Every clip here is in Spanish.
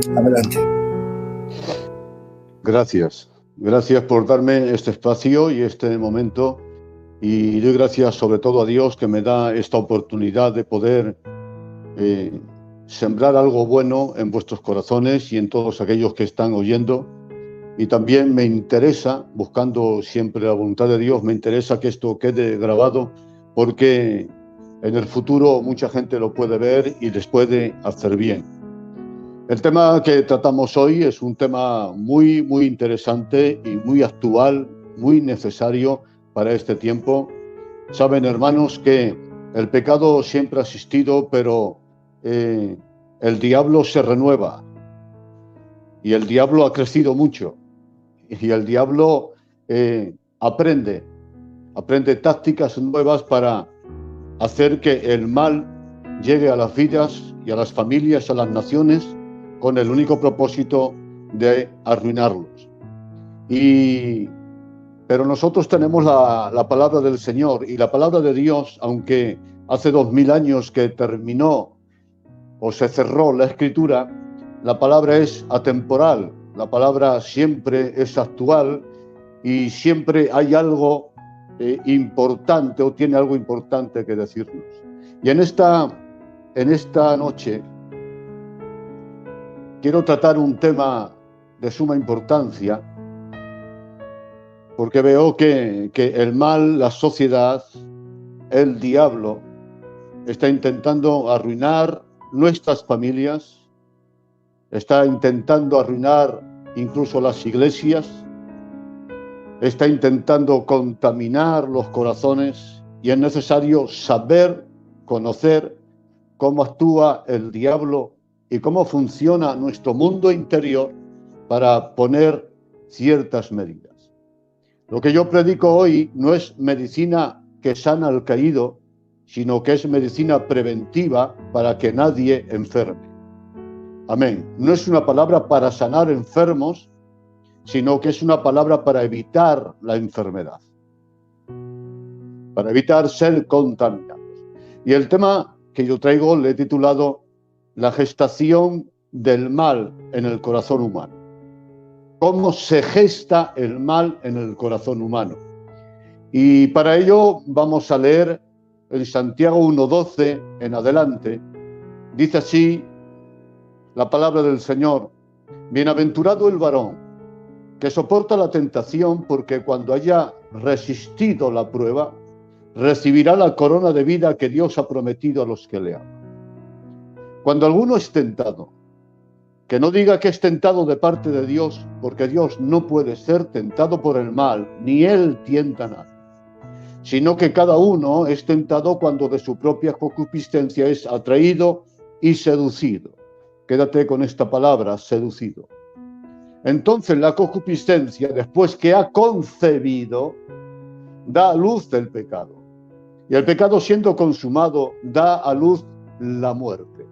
Adelante. Gracias por darme este espacio y este momento, y doy gracias sobre todo a Dios que me da esta oportunidad de poder sembrar algo bueno en vuestros corazones y en todos aquellos que están oyendo. Y también me interesa, buscando siempre la voluntad de Dios, me interesa que esto quede grabado, porque en el futuro mucha gente lo puede ver y les puede hacer bien. El tema que tratamos hoy es un tema muy, muy interesante y muy actual, muy necesario para este tiempo. Saben, hermanos, que el pecado siempre ha existido, pero el diablo se renueva y el diablo ha crecido mucho y el diablo aprende tácticas nuevas para hacer que el mal llegue a las vidas y a las familias, a las naciones, con el único propósito de arruinarlos. Pero nosotros tenemos la palabra del Señor, y la palabra de Dios, aunque hace 2000 años que terminó o se cerró la Escritura, la palabra es atemporal, la palabra siempre es actual y siempre hay algo importante, o tiene algo importante que decirnos. Y en esta noche quiero tratar un tema de suma importancia, porque veo que el mal, la sociedad, el diablo, está intentando arruinar nuestras familias, está intentando arruinar incluso las iglesias, está intentando contaminar los corazones, y es necesario saber, conocer cómo actúa el diablo y cómo funciona nuestro mundo interior para poner ciertas medidas. Lo que yo predico hoy no es medicina que sana al caído, sino que es medicina preventiva para que nadie enferme. Amén. No es una palabra para sanar enfermos, sino que es una palabra para evitar la enfermedad, para evitar ser contaminados. Y el tema que yo traigo le he titulado La gestación del mal en el corazón humano. ¿Cómo se gesta el mal en el corazón humano? Y para ello vamos a leer en Santiago 1:12 en adelante. Dice así la palabra del Señor: bienaventurado el varón que soporta la tentación, porque cuando haya resistido la prueba, recibirá la corona de vida que Dios ha prometido a los que le aman. Cuando alguno es tentado, que no diga que es tentado de parte de Dios, porque Dios no puede ser tentado por el mal, ni Él tienta a nadie, sino que cada uno es tentado cuando de su propia concupiscencia es atraído y seducido. Quédate con esta palabra, seducido. Entonces la concupiscencia, después que ha concebido, da a luz del pecado. Y el pecado, siendo consumado, da a luz la muerte.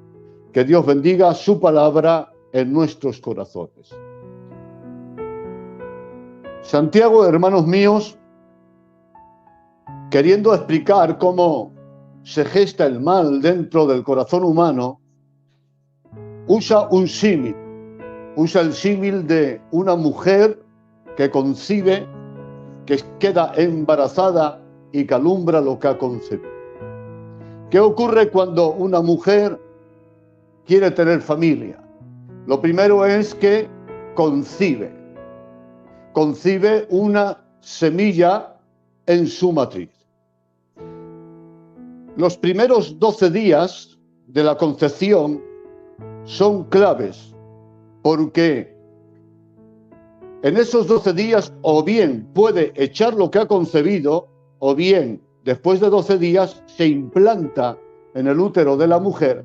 Que Dios bendiga su palabra en nuestros corazones. Santiago, hermanos míos, queriendo explicar cómo se gesta el mal dentro del corazón humano, usa un símil. Usa el símil de una mujer que concibe, que queda embarazada y que alumbra lo que ha concebido. ¿Qué ocurre cuando una mujer quiere tener familia? Lo primero es que concibe una semilla en su matriz. Los primeros 12 días de la concepción son claves, porque en esos 12 días o bien puede echar lo que ha concebido, o bien después de 12 días se implanta en el útero de la mujer,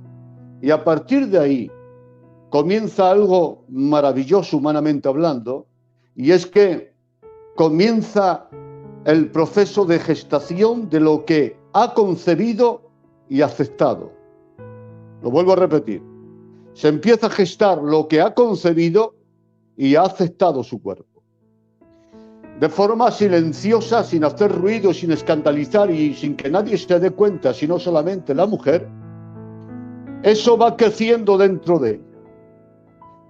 y a partir de ahí comienza algo maravilloso humanamente hablando, y es que comienza el proceso de gestación de lo que ha concebido y aceptado. Lo vuelvo a repetir. Se empieza a gestar lo que ha concebido y ha aceptado su cuerpo. De forma silenciosa, sin hacer ruido, sin escandalizar y sin que nadie se dé cuenta, sino solamente la mujer, eso va creciendo dentro de ella.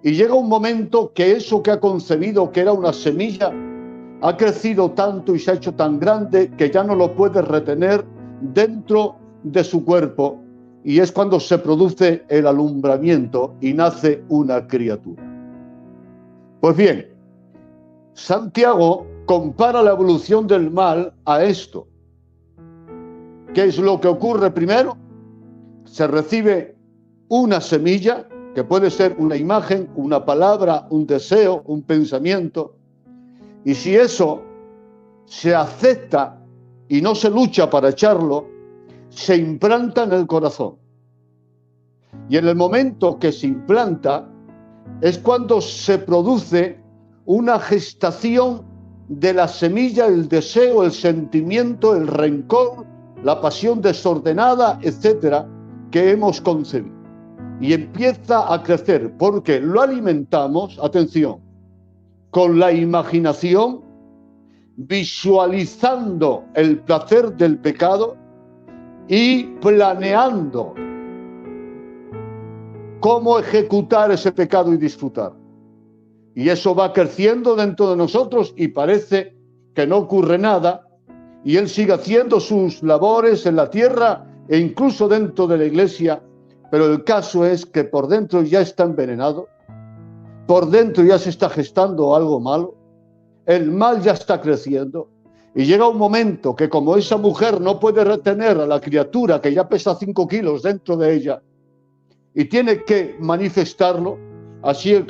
Y llega un momento que eso que ha concebido, que era una semilla, ha crecido tanto y se ha hecho tan grande que ya no lo puede retener dentro de su cuerpo. Y es cuando se produce el alumbramiento y nace una criatura. Pues bien, Santiago compara la evolución del mal a esto. ¿Qué es lo que ocurre primero? Se recibe una semilla, que puede ser una imagen, una palabra, un deseo, un pensamiento. Y si eso se acepta y no se lucha para echarlo, se implanta en el corazón. Y en el momento que se implanta es cuando se produce una gestación de la semilla, el deseo, el sentimiento, el rencor, la pasión desordenada, etcétera, que hemos concebido. Y empieza a crecer porque lo alimentamos, atención, con la imaginación, visualizando el placer del pecado y planeando cómo ejecutar ese pecado y disfrutar. Y eso va creciendo dentro de nosotros y parece que no ocurre nada, y él sigue haciendo sus labores en la tierra e incluso dentro de la iglesia, pero el caso es que por dentro ya está envenenado, por dentro ya se está gestando algo malo, el mal ya está creciendo, y llega un momento que como esa mujer no puede retener a la criatura que ya pesa 5 kilos dentro de ella, y tiene que manifestarlo, así el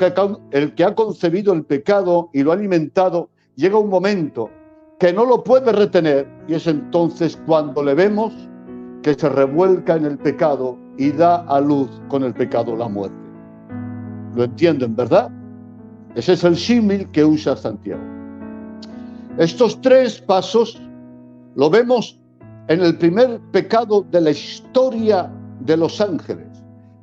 que ha concebido el pecado y lo ha alimentado, llega un momento que no lo puede retener, y es entonces cuando le vemos que se revuelca en el pecado y da a luz con el pecado la muerte. ¿Lo entienden, verdad? Ese es el símil que usa Santiago. Estos 3 pasos lo vemos en el primer pecado de la historia de los ángeles.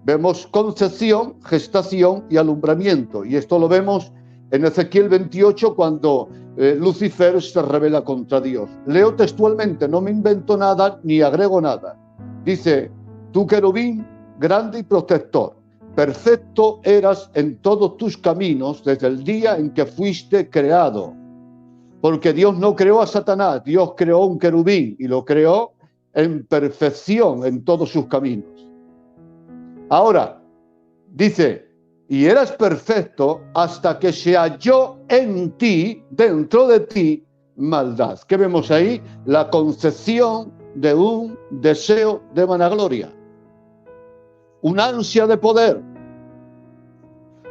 Vemos concepción, gestación y alumbramiento. Y esto lo vemos en Ezequiel 28 cuando Lucifer se rebela contra Dios. Leo textualmente, no me invento nada ni agrego nada. Dice, tú querubín, grande y protector, perfecto eras en todos tus caminos desde el día en que fuiste creado. Porque Dios no creó a Satanás, Dios creó un querubín y lo creó en perfección en todos sus caminos. Ahora, dice, y eras perfecto hasta que se halló en ti, dentro de ti, maldad. ¿Qué vemos ahí? La concepción de un deseo de vanagloria, un ansia de poder,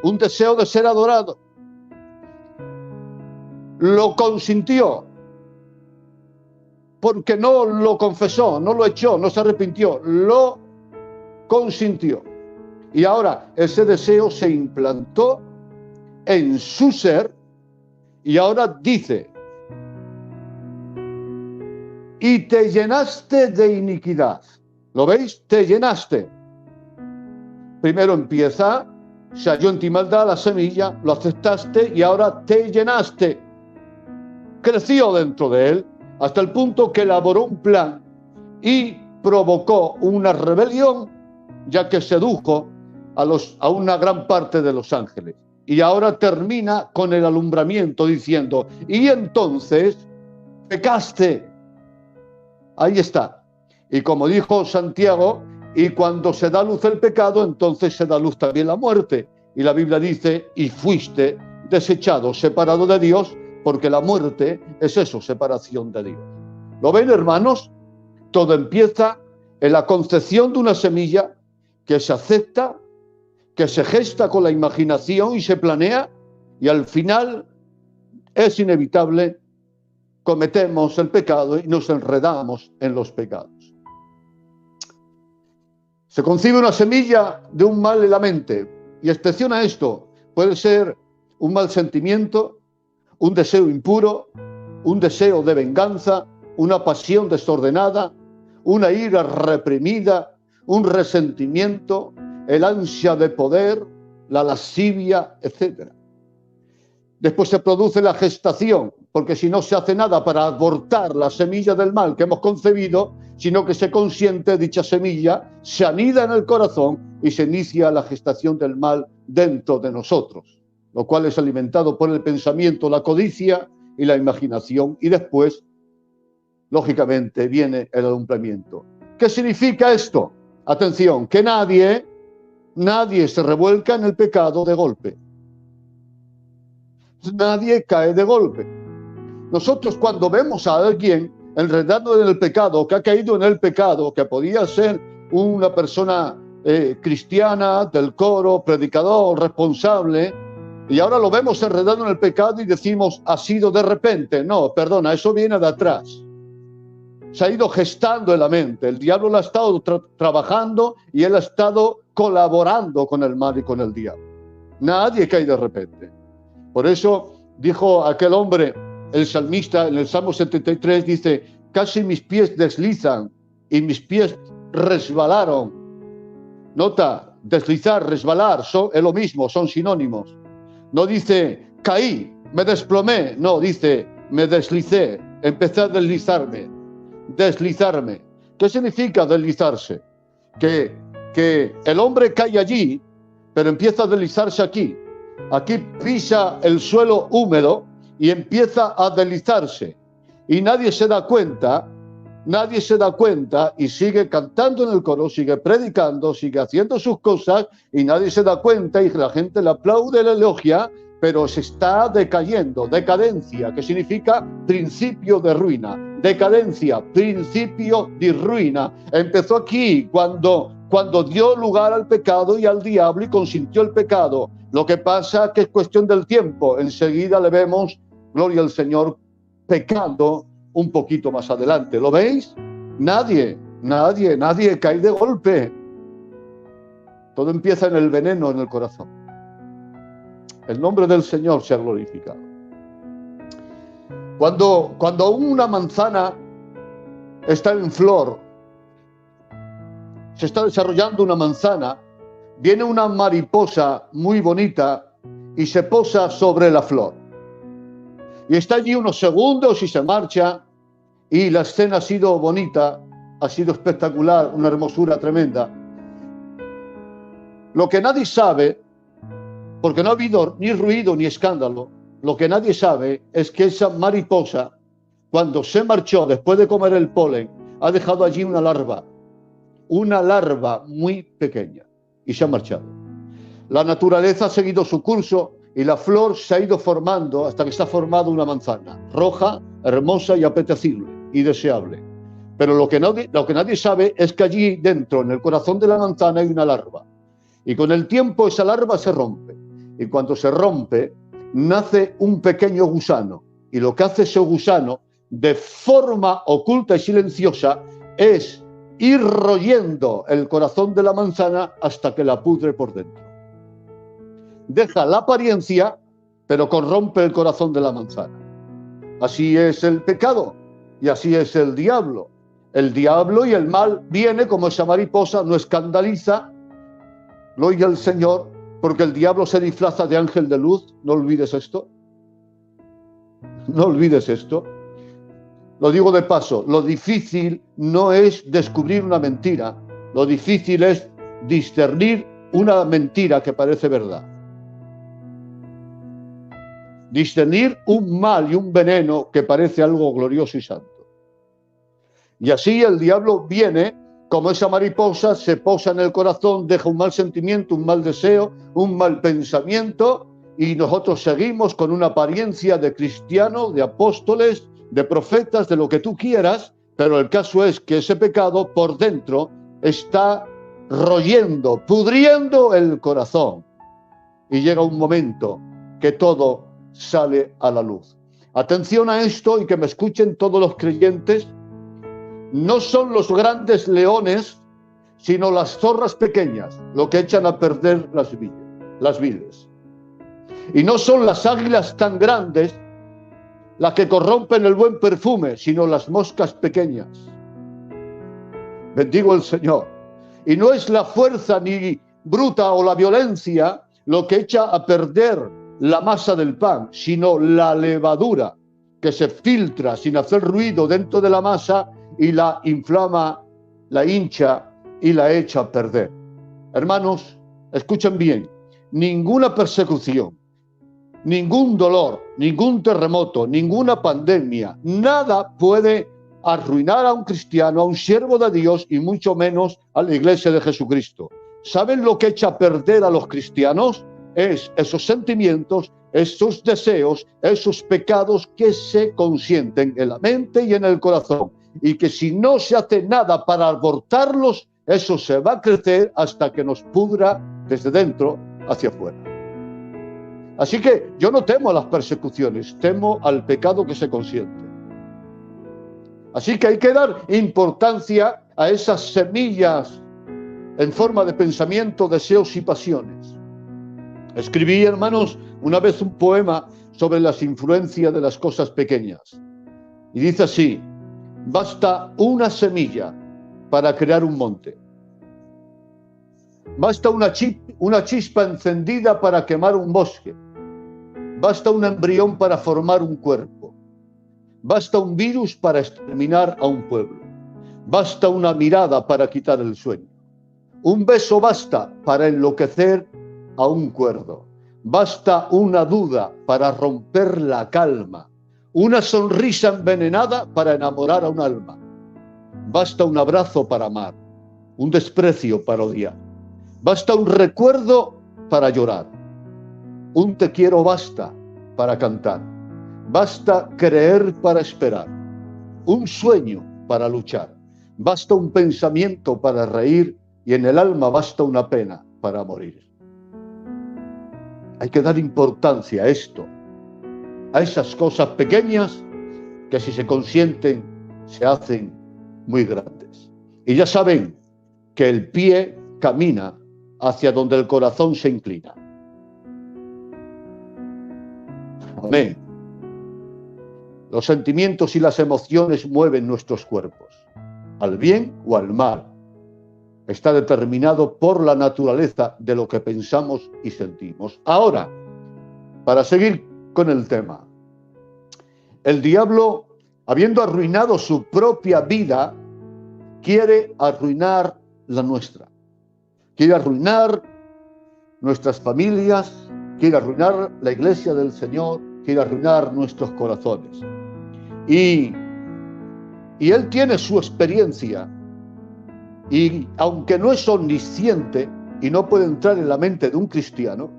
un deseo de ser adorado. Lo consintió, porque no lo confesó, no lo echó, no se arrepintió, lo consintió. Y ahora ese deseo se implantó en su ser y ahora dice, y te llenaste de iniquidad. ¿Lo veis? Te llenaste. Primero empieza, se halló en ti maldad, la semilla, lo aceptaste y ahora te llenaste. Creció dentro de él hasta el punto que elaboró un plan y provocó una rebelión, ya que sedujo a una gran parte de los ángeles. Y ahora termina con el alumbramiento diciendo, y entonces pecaste. Ahí está. Y como dijo Santiago, y cuando se da luz el pecado, entonces se da luz también la muerte. Y la Biblia dice, y fuiste desechado, separado de Dios, porque la muerte es eso, separación de Dios. ¿Lo ven, hermanos? Todo empieza en la concepción de una semilla que se acepta, que se gesta con la imaginación y se planea, y al final es inevitable, cometemos el pecado y nos enredamos en los pecados. Se concibe una semilla de un mal en la mente, y inspecciona esto. Puede ser un mal sentimiento, un deseo impuro, un deseo de venganza, una pasión desordenada, una ira reprimida, un resentimiento, el ansia de poder, la lascivia, etc. Después se produce la gestación, porque si no se hace nada para abortar la semilla del mal que hemos concebido, sino que se consiente dicha semilla, se anida en el corazón y se inicia la gestación del mal dentro de nosotros, lo cual es alimentado por el pensamiento, la codicia y la imaginación, y después, lógicamente, viene el alumbramiento. ¿Qué significa esto? Atención, que nadie se revuelca en el pecado de golpe. Nadie cae de golpe. Nosotros, cuando vemos a alguien enredado en el pecado, que ha caído en el pecado, que podía ser una persona cristiana, del coro, predicador, responsable, y ahora lo vemos enredado en el pecado y decimos, ha sido de repente. No, perdona, eso viene de atrás. Se ha ido gestando en la mente. El diablo lo ha estado trabajando y él ha estado colaborando con el mal y con el diablo. Nadie cae de repente. Por eso dijo aquel hombre, el salmista, en el Salmo 73, dice, casi mis pies deslizan y mis pies resbalaron. Nota, deslizar, resbalar, es lo mismo, son sinónimos. No dice, caí, me desplomé. No, dice, me deslicé, empecé a deslizarme. Deslizarme. ¿Qué significa deslizarse? Que el hombre cae allí, pero empieza a deslizarse aquí. Aquí pisa el suelo húmedo y empieza a deslizarse. Y nadie se da cuenta y sigue cantando en el coro, sigue predicando, sigue haciendo sus cosas y nadie se da cuenta y la gente le aplaude, le elogia, pero se está decayendo. Decadencia, que significa principio de ruina. Decadencia, principio de ruina. Empezó aquí cuando dio lugar al pecado y al diablo y consintió el pecado. Lo que pasa es que es cuestión del tiempo. Enseguida le vemos, gloria al Señor, pecando un poquito más adelante. ¿Lo veis? Nadie cae de golpe. Todo empieza en el veneno, en el corazón. El nombre del Señor se ha glorificado. Cuando una manzana está en flor, se está desarrollando una manzana, viene una mariposa muy bonita y se posa sobre la flor. Y está allí unos segundos y se marcha, y la escena ha sido bonita, ha sido espectacular, una hermosura tremenda. Lo que nadie sabe, porque no ha habido ni ruido ni escándalo, lo que nadie sabe es que esa mariposa, cuando se marchó después de comer el polen, ha dejado allí una larva muy pequeña, y se ha marchado. La naturaleza ha seguido su curso y la flor se ha ido formando hasta que se ha formado una manzana, roja, hermosa y apetecible y deseable. Pero lo que nadie sabe es que allí dentro, en el corazón de la manzana, hay una larva. Y con el tiempo esa larva se rompe. Y cuando se rompe, nace un pequeño gusano. Y lo que hace ese gusano, de forma oculta y silenciosa, es ir royendo el corazón de la manzana hasta que la pudre por dentro. Deja la apariencia, pero corrompe el corazón de la manzana. Así es el pecado y así es el diablo. El diablo y el mal viene como esa mariposa, no escandaliza, lo oye el Señor, porque el diablo se disfraza de ángel de luz. No olvides esto. No olvides esto. Lo digo de paso, lo difícil no es descubrir una mentira, lo difícil es discernir una mentira que parece verdad. Discernir un mal y un veneno que parece algo glorioso y santo. Y así el diablo viene como esa mariposa, se posa en el corazón, deja un mal sentimiento, un mal deseo, un mal pensamiento, y nosotros seguimos con una apariencia de cristiano, de apóstoles, de profetas, de lo que tú quieras, pero el caso es que ese pecado por dentro está royendo, pudriendo el corazón. Y llega un momento que todo sale a la luz. Atención a esto y que me escuchen todos los creyentes. No son los grandes leones, sino las zorras pequeñas, lo que echan a perder las vides. Y no son las águilas tan grandes las que corrompen el buen perfume, sino las moscas pequeñas. Bendigo al Señor. Y no es la fuerza ni bruta o la violencia lo que echa a perder la masa del pan, sino la levadura que se filtra sin hacer ruido dentro de la masa y la inflama, la hincha y la echa a perder. Hermanos, escuchen bien, ninguna persecución, ningún dolor, ningún terremoto, ninguna pandemia, nada puede arruinar a un cristiano, a un siervo de Dios y mucho menos a la iglesia de Jesucristo. ¿Saben lo que echa a perder a los cristianos? Es esos sentimientos, esos deseos, esos pecados que se consienten en la mente y en el corazón, y que si no se hace nada para abortarlos, eso se va a crecer hasta que nos pudra desde dentro hacia afuera. Así que yo no temo a las persecuciones, temo al pecado que se consiente. Así que hay que dar importancia a esas semillas en forma de pensamiento, deseos y pasiones. Escribí, hermanos, una vez un poema sobre las influencias de las cosas pequeñas. Y dice así: basta una semilla para crear un monte. Basta una chispa encendida para quemar un bosque. Basta un embrión para formar un cuerpo. Basta un virus para exterminar a un pueblo. Basta una mirada para quitar el sueño. Un beso basta para enloquecer a un cuerdo. Basta una duda para romper la calma. Una sonrisa envenenada para enamorar a un alma. Basta un abrazo para amar. Un desprecio para odiar. Basta un recuerdo para llorar. Un te quiero basta para cantar. Basta creer para esperar. Un sueño para luchar. Basta un pensamiento para reír y en el alma basta una pena para morir. Hay que dar importancia a esto, a esas cosas pequeñas que si se consienten se hacen muy grandes. Y ya saben que el pie camina hacia donde el corazón se inclina. Amén. Los sentimientos y las emociones mueven nuestros cuerpos, al bien o al mal. Está determinado por la naturaleza de lo que pensamos y sentimos. Ahora, para seguir con el tema, el diablo, habiendo arruinado su propia vida, quiere arruinar la nuestra. Quiere arruinar nuestras familias, quiere arruinar la iglesia del Señor, quiere arruinar nuestros corazones. Y él tiene su experiencia, y aunque no es omnisciente y no puede entrar en la mente de un cristiano,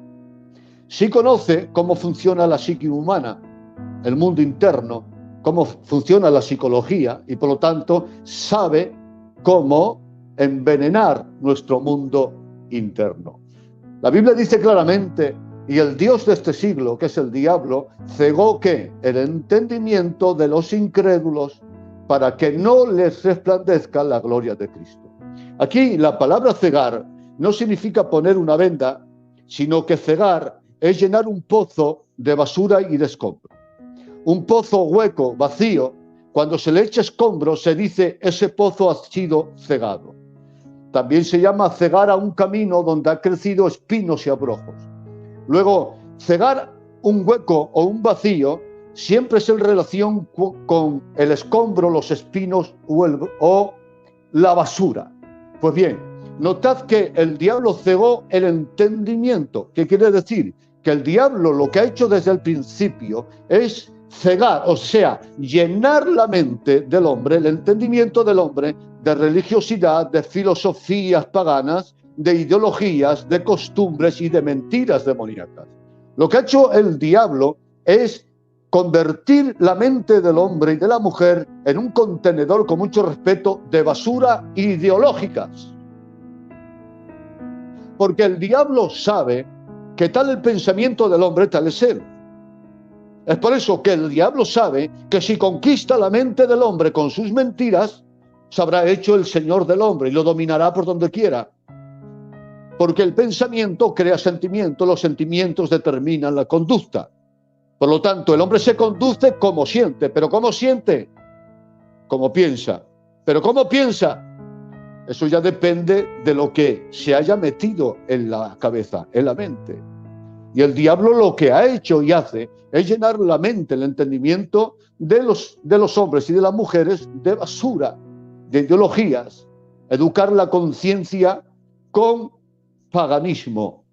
sí conoce cómo funciona la psique humana, el mundo interno, cómo funciona la psicología, y por lo tanto sabe cómo envenenar nuestro mundo interno. La Biblia dice claramente: y el Dios de este siglo, que es el diablo, cegó ¿qué? El entendimiento de los incrédulos para que no les resplandezca la gloria de Cristo. Aquí la palabra cegar no significa poner una venda, sino que cegar es llenar un pozo de basura y de escombro. Un pozo hueco, vacío, cuando se le echa escombro, se dice ese pozo ha sido cegado. También se llama cegar a un camino donde ha crecido espinos y abrojos. Luego, cegar un hueco o un vacío siempre es en relación con el escombro, los espinos o la basura. Pues bien, notad que el diablo cegó el entendimiento. ¿Qué quiere decir? Que el diablo lo que ha hecho desde el principio es cegar, o sea, llenar la mente del hombre, el entendimiento del hombre, de religiosidad, de filosofías paganas, de ideologías, de costumbres y de mentiras demoníacas. Lo que ha hecho el diablo es convertir la mente del hombre y de la mujer en un contenedor, con mucho respeto, de basura ideológicas. Porque el diablo sabe que tal el pensamiento del hombre, tal es él. Es por eso que el diablo sabe que si conquista la mente del hombre con sus mentiras, se habrá hecho el señor del hombre y lo dominará por donde quiera. Porque el pensamiento crea sentimientos, los sentimientos determinan la conducta. Por lo tanto, el hombre se conduce como siente. ¿Pero cómo siente? Como piensa. ¿Pero cómo piensa? Eso ya depende de lo que se haya metido en la cabeza, en la mente. Y el diablo lo que ha hecho y hace es llenar la mente, el entendimiento de los hombres y de las mujeres de basura, de ideologías, educar la conciencia con paganismo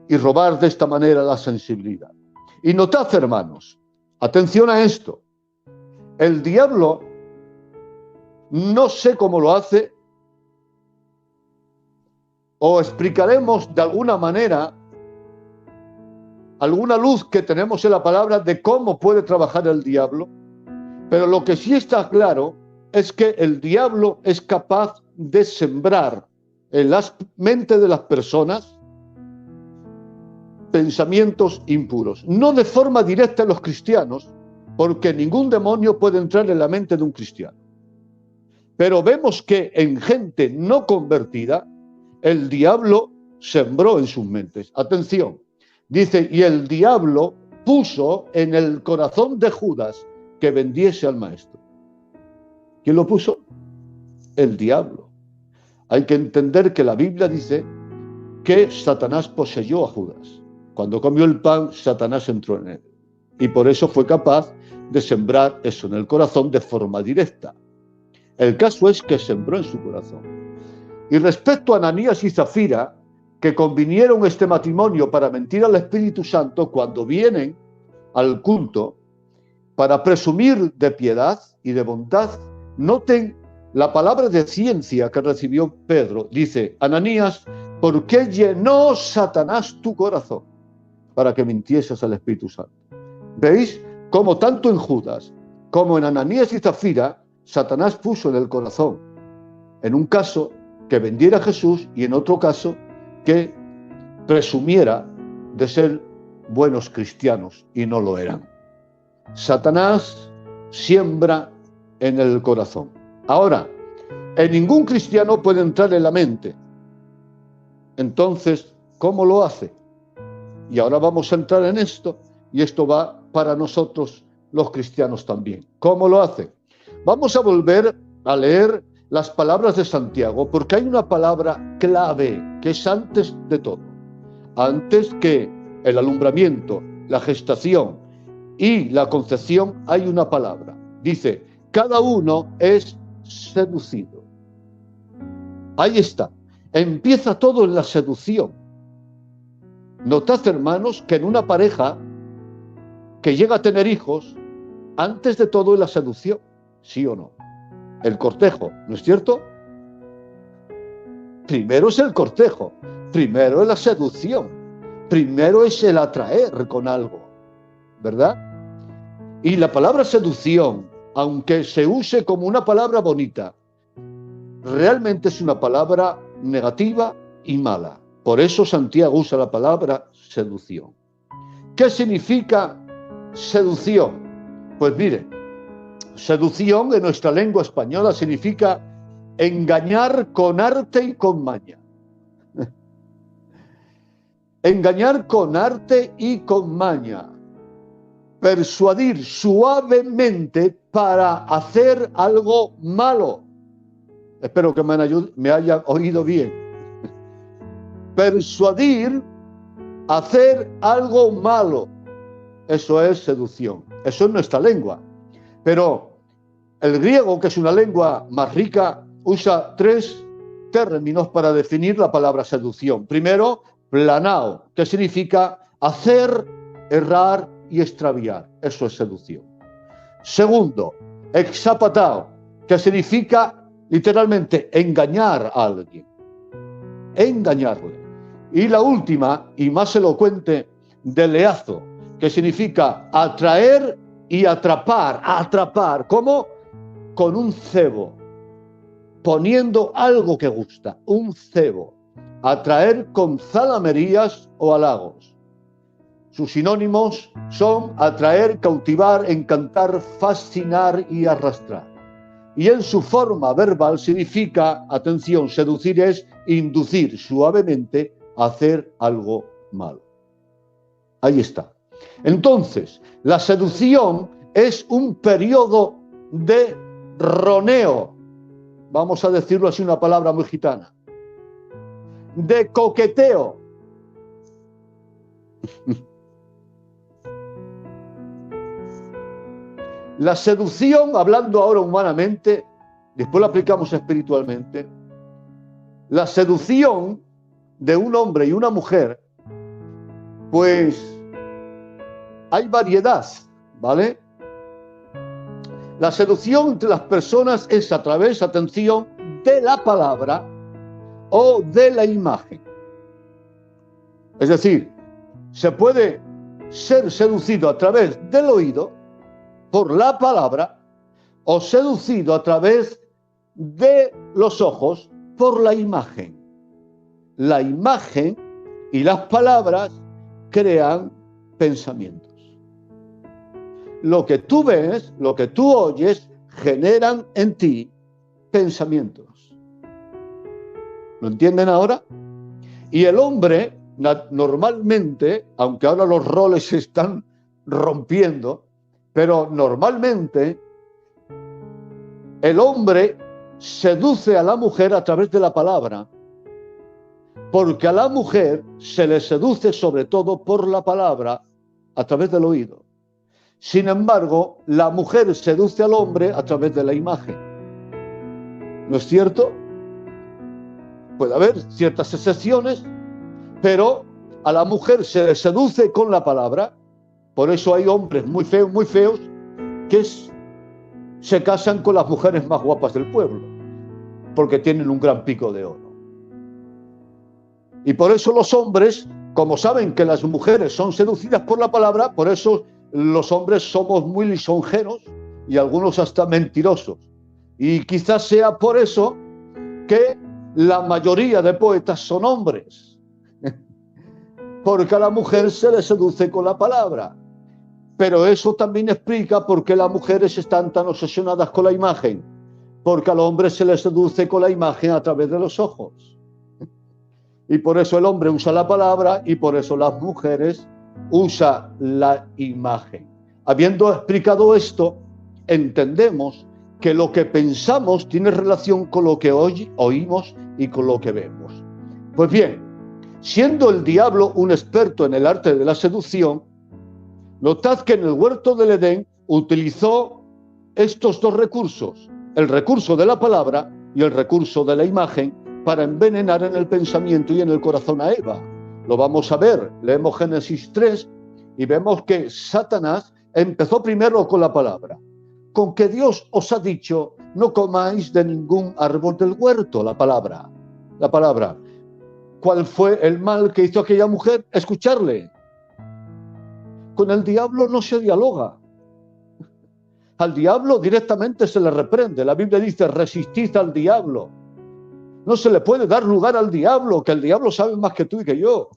y robar de esta manera la sensibilidad. Y notad, hermanos, atención a esto. El diablo, no sé cómo lo hace, o explicaremos de alguna manera alguna luz que tenemos en la palabra de cómo puede trabajar el diablo, pero lo que sí está claro es que el diablo es capaz de sembrar en las mentes de las personas pensamientos impuros, no de forma directa en los cristianos, porque ningún demonio puede entrar en la mente de un cristiano. Pero vemos que en gente no convertida, el diablo sembró en sus mentes. Atención, dice, y el diablo puso en el corazón de Judas que vendiese al maestro. ¿Quién lo puso? El diablo. Hay que entender que la Biblia dice que Satanás poseyó a Judas. Cuando comió el pan, Satanás entró en él. Y por eso fue capaz de sembrar eso en el corazón de forma directa. El caso es que sembró en su corazón. Y respecto a Ananías y Zafira, que convinieron este matrimonio para mentir al Espíritu Santo cuando vienen al culto, para presumir de piedad y de bondad, noten la palabra de ciencia que recibió Pedro. Dice, Ananías, ¿por qué llenó Satanás tu corazón para que mintieses al Espíritu Santo? ¿Veis cómo tanto en Judas como en Ananías y Zafira, Satanás puso en el corazón, en un caso que vendiera a Jesús y en otro caso que presumiera de ser buenos cristianos y no lo eran? Satanás siembra en el corazón. Ahora, en ningún cristiano puede entrar en la mente. Entonces, ¿cómo lo hace? Y ahora vamos a entrar en esto, y esto va para nosotros los cristianos también. ¿Cómo lo hace? Vamos a volver a leer las palabras de Santiago, porque hay una palabra clave que es antes de todo. Antes que el alumbramiento, la gestación y la concepción, hay una palabra. Dice, cada uno es seducido. Ahí está. Empieza todo en la seducción. Notad, hermanos, que en una pareja que llega a tener hijos, antes de todo es la seducción, ¿sí o no? El cortejo, ¿no es cierto? Primero es el cortejo, primero es la seducción, primero es el atraer con algo, ¿verdad? Y la palabra seducción, aunque se use como una palabra bonita, realmente es una palabra negativa y mala. Por eso Santiago usa la palabra seducción. ¿Qué significa seducción? Pues mire, seducción en nuestra lengua española significa engañar con arte y con maña. Engañar con arte y con maña. Persuadir suavemente para hacer algo malo. Espero que me hayan oído bien. Persuadir, hacer algo malo. Eso es seducción. Eso es nuestra lengua. Pero el griego, que es una lengua más rica, usa 3 términos para definir la palabra seducción. Primero, planao, que significa hacer, errar y extraviar. Eso es seducción. Segundo, exapatao, que significa literalmente engañar a alguien. Engañarle. Y la última, y más elocuente, deleazo, que significa atraer y atrapar. Atrapar, ¿cómo? Con un cebo, poniendo algo que gusta, un cebo. Atraer con zalamerías o halagos. Sus sinónimos son atraer, cautivar, encantar, fascinar y arrastrar. Y en su forma verbal significa, atención, seducir es inducir suavemente a hacer algo malo. Ahí está. Entonces, la seducción es un periodo de roneo, vamos a decirlo así, una palabra muy gitana, de coqueteo. La seducción, hablando ahora humanamente, después la aplicamos espiritualmente, la seducción de un hombre y una mujer, pues hay variedad, ¿vale? La seducción entre las personas es a través, atención, de la palabra o de la imagen. Es decir, se puede ser seducido a través del oído, por la palabra, o seducido a través de los ojos, por la imagen. La imagen y las palabras crean pensamientos. Lo que tú ves, lo que tú oyes, generan en ti pensamientos. ¿Lo entienden ahora? Y el hombre, normalmente, aunque ahora los roles se están rompiendo, pero normalmente el hombre seduce a la mujer a través de la palabra, porque a la mujer se le seduce sobre todo por la palabra a través del oído. Sin embargo, la mujer seduce al hombre a través de la imagen. ¿No es cierto? Puede haber ciertas excepciones, pero a la mujer se le seduce con la palabra. Por eso hay hombres muy feos, que se casan con las mujeres más guapas del pueblo, porque tienen un gran pico de oro. Y por eso los hombres, como saben que las mujeres son seducidas por la palabra, por eso los hombres somos muy lisonjeros y algunos hasta mentirosos. Y quizás sea por eso que la mayoría de poetas son hombres, porque a la mujer se le seduce con la palabra. Pero eso también explica por qué las mujeres están tan obsesionadas con la imagen, porque al hombre se le seduce con la imagen a través de los ojos. Y por eso el hombre usa la palabra y por eso las mujeres usan la imagen. Habiendo explicado esto, entendemos que lo que pensamos tiene relación con lo que oímos y con lo que vemos. Pues bien, siendo el diablo un experto en el arte de la seducción, notad que en el huerto del Edén utilizó estos dos recursos, el recurso de la palabra y el recurso de la imagen, para envenenar en el pensamiento y en el corazón a Eva. Lo vamos a ver, leemos Génesis 3 y vemos que Satanás empezó primero con la palabra. Con que Dios os ha dicho, no comáis de ningún árbol del huerto, la palabra. ¿Cuál fue el mal que hizo aquella mujer? Escucharle. Con el diablo no se dialoga. Al diablo directamente se le reprende. La Biblia dice, resistid al diablo. No se le puede dar lugar al diablo, que el diablo sabe más que tú y que yo.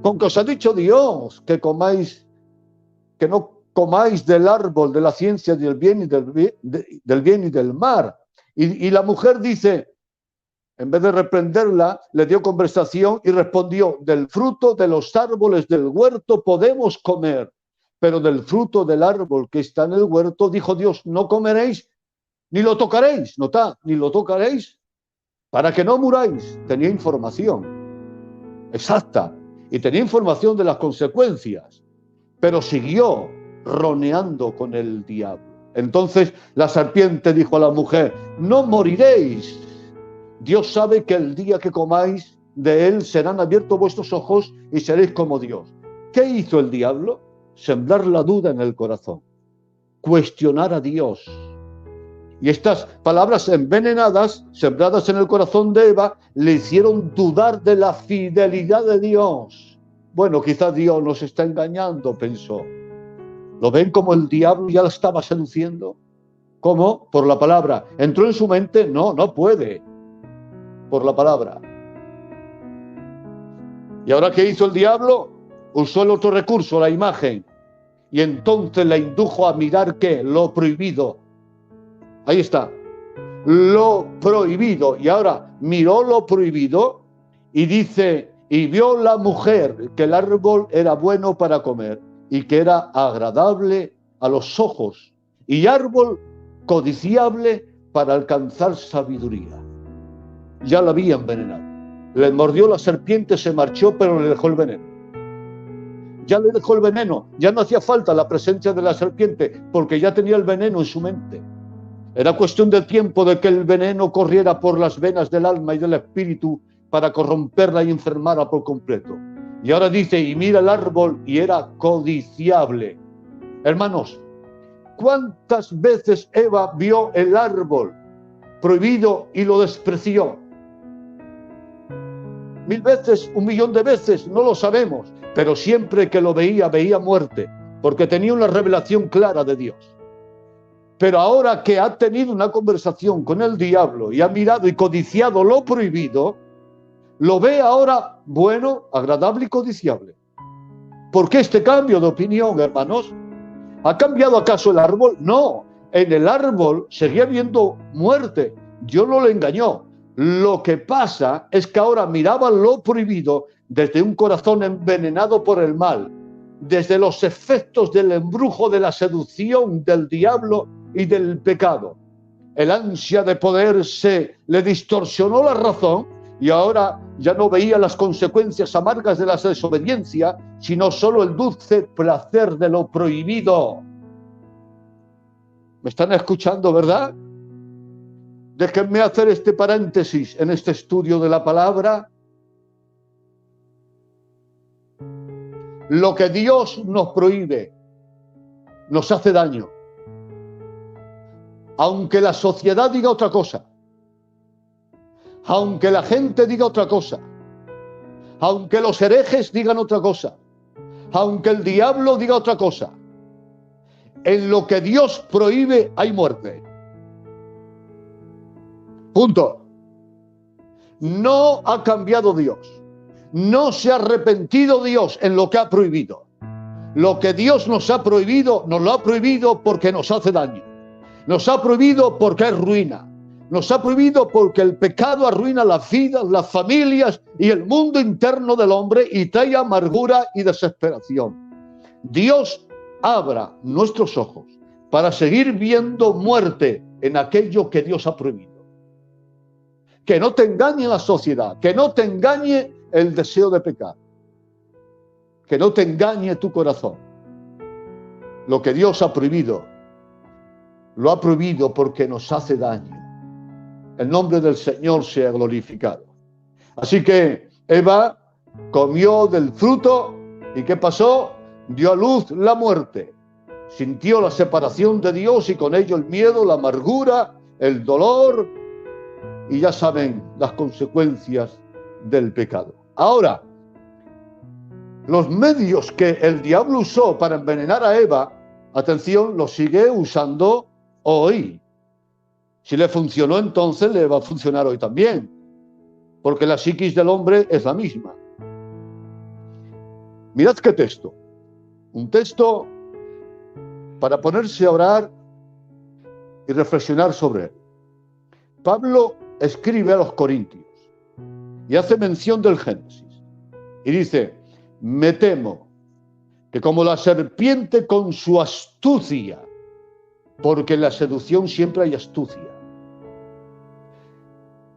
Con que os ha dicho Dios que no comáis del árbol de la ciencia del bien y del mal. Y la mujer dice, en vez de reprenderla, le dio conversación y respondió, del fruto de los árboles del huerto podemos comer, pero del fruto del árbol que está en el huerto, dijo Dios, no comeréis, ni lo tocaréis, notad, ni lo tocaréis, para que no muráis. Tenía información exacta y tenía información de las consecuencias, pero siguió roneando con el diablo. Entonces la serpiente dijo a la mujer, no moriréis. Dios sabe que el día que comáis de él serán abiertos vuestros ojos y seréis como Dios. ¿Qué hizo el diablo? Sembrar la duda en el corazón, cuestionar a Dios. Y estas palabras envenenadas, sembradas en el corazón de Eva, le hicieron dudar de la fidelidad de Dios. Bueno, quizás Dios nos está engañando, pensó. ¿Lo ven como el diablo ya la estaba seduciendo? ¿Cómo? Por la palabra. ¿Entró en su mente? No, no puede. Por la palabra. ¿Y ahora qué hizo el diablo? Usó el otro recurso, la imagen. Y entonces la indujo a mirar ¿qué? Lo prohibido. Ahí está, lo prohibido. Y ahora miró lo prohibido y dice, y vio la mujer que el árbol era bueno para comer y que era agradable a los ojos y árbol codiciable para alcanzar sabiduría. Ya la había envenenado. Le mordió la serpiente, se marchó, pero le dejó el veneno. Ya le dejó el veneno, ya no hacía falta la presencia de la serpiente porque ya tenía el veneno en su mente. Era cuestión de tiempo de que el veneno corriera por las venas del alma y del espíritu para corromperla y enfermarla por completo. Y ahora dice, y mira el árbol, y era codiciable. Hermanos, ¿cuántas veces Eva vio el árbol prohibido y lo despreció? 1000 veces, 1.000.000 de veces, no lo sabemos, pero siempre que lo veía, veía muerte, porque tenía una revelación clara de Dios. Pero ahora que ha tenido una conversación con el diablo y ha mirado y codiciado lo prohibido, lo ve ahora bueno, agradable y codiciable. ¿Por qué este cambio de opinión, hermanos? ¿Ha cambiado acaso el árbol? No, en el árbol seguía viendo muerte. Dios no le engañó. Lo que pasa es que ahora miraba lo prohibido desde un corazón envenenado por el mal, desde los efectos del embrujo, de la seducción del diablo y del pecado. El ansia de poder se le distorsionó la razón y ahora ya no veía las consecuencias amargas de la desobediencia, sino solo el dulce placer de lo prohibido. ¿Me están escuchando, verdad? Déjenme hacer este paréntesis en este estudio de la palabra. Lo que Dios nos prohíbe nos hace daño. Aunque la sociedad diga otra cosa, aunque la gente diga otra cosa, aunque los herejes digan otra cosa, aunque el diablo diga otra cosa, en lo que Dios prohíbe hay muerte. Punto. No ha cambiado Dios. No se ha arrepentido Dios en lo que ha prohibido. Lo que Dios nos ha prohibido, nos lo ha prohibido porque nos hace daño. Nos ha prohibido porque es ruina. Nos ha prohibido porque el pecado arruina las vidas, las familias y el mundo interno del hombre y trae amargura y desesperación. Dios abra nuestros ojos para seguir viendo muerte en aquello que Dios ha prohibido. Que no te engañe la sociedad, que no te engañe el deseo de pecar, que no te engañe tu corazón. Lo que Dios ha prohibido, lo ha prohibido porque nos hace daño. El nombre del Señor sea glorificado. Así que Eva comió del fruto y ¿qué pasó? Dio a luz la muerte. Sintió la separación de Dios y con ello el miedo, la amargura, el dolor y ya saben las consecuencias del pecado. Ahora, los medios que el diablo usó para envenenar a Eva, atención, los sigue usando hoy. Si le funcionó entonces, le va a funcionar hoy también, porque la psiquis del hombre es la misma. Mirad qué texto. Un texto para ponerse a orar y reflexionar sobre él. Pablo escribe a los Corintios y hace mención del Génesis y dice: me temo que como la serpiente con su astucia, porque en la seducción siempre hay astucia,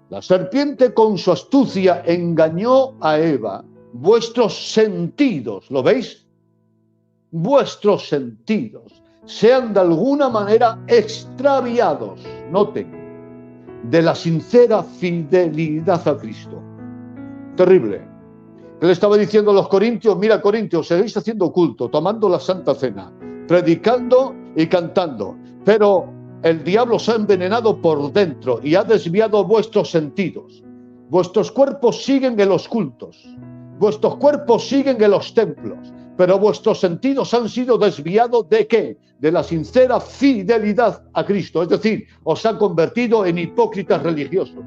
la serpiente con su astucia engañó a Eva, vuestros sentidos, ¿lo veis? Vuestros sentidos sean de alguna manera extraviados, noten, de la sincera fidelidad a Cristo. Terrible. Él estaba diciendo a los corintios: mira, corintios, seguís haciendo culto, tomando la Santa Cena, predicando y cantando, pero el diablo se ha envenenado por dentro y ha desviado vuestros sentidos. Vuestros cuerpos siguen en los cultos, vuestros cuerpos siguen en los templos, pero vuestros sentidos han sido desviados ¿de qué? De la sincera fidelidad a Cristo. Es decir, os han convertido en hipócritas religiosos.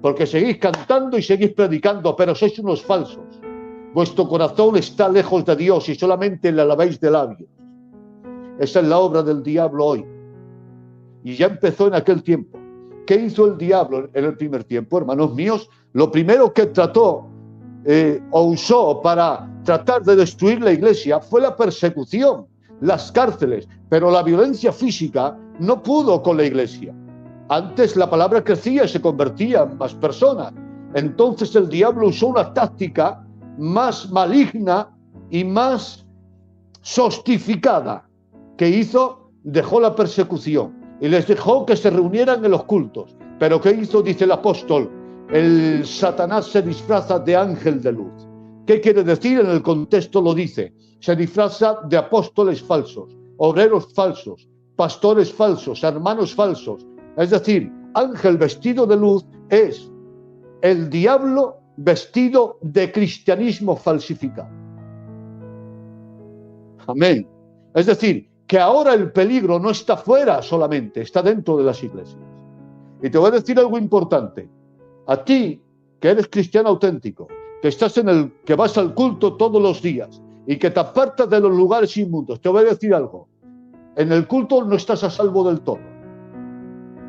Porque seguís cantando y seguís predicando, pero sois unos falsos. Vuestro corazón está lejos de Dios y solamente le alabáis de labios. Esa es la obra del diablo hoy. Y ya empezó en aquel tiempo. ¿Qué hizo el diablo en el primer tiempo, hermanos míos? Lo primero que trató o usó para tratar de destruir la iglesia fue la persecución, las cárceles, pero la violencia física no pudo con la iglesia. Antes la palabra crecía y se convertía en más personas. Entonces el diablo usó una táctica más maligna y más sostificada. ¿Qué hizo? Dejó la persecución y les dejó que se reunieran en los cultos. Pero ¿qué hizo? Dice el apóstol, el Satanás se disfraza de ángel de luz. ¿Qué quiere decir? En el contexto lo dice. Se disfraza de apóstoles falsos, obreros falsos, pastores falsos, hermanos falsos. Es decir, ángel vestido de luz es el diablo vestido de cristianismo falsificado. Amén. Es decir, que ahora el peligro no está fuera solamente, está dentro de las iglesias. Y te voy a decir algo importante. A ti, que eres cristiano auténtico, que vas al culto todos los días y que te apartas de los lugares inmundos, te voy a decir algo. En el culto no estás a salvo del todo,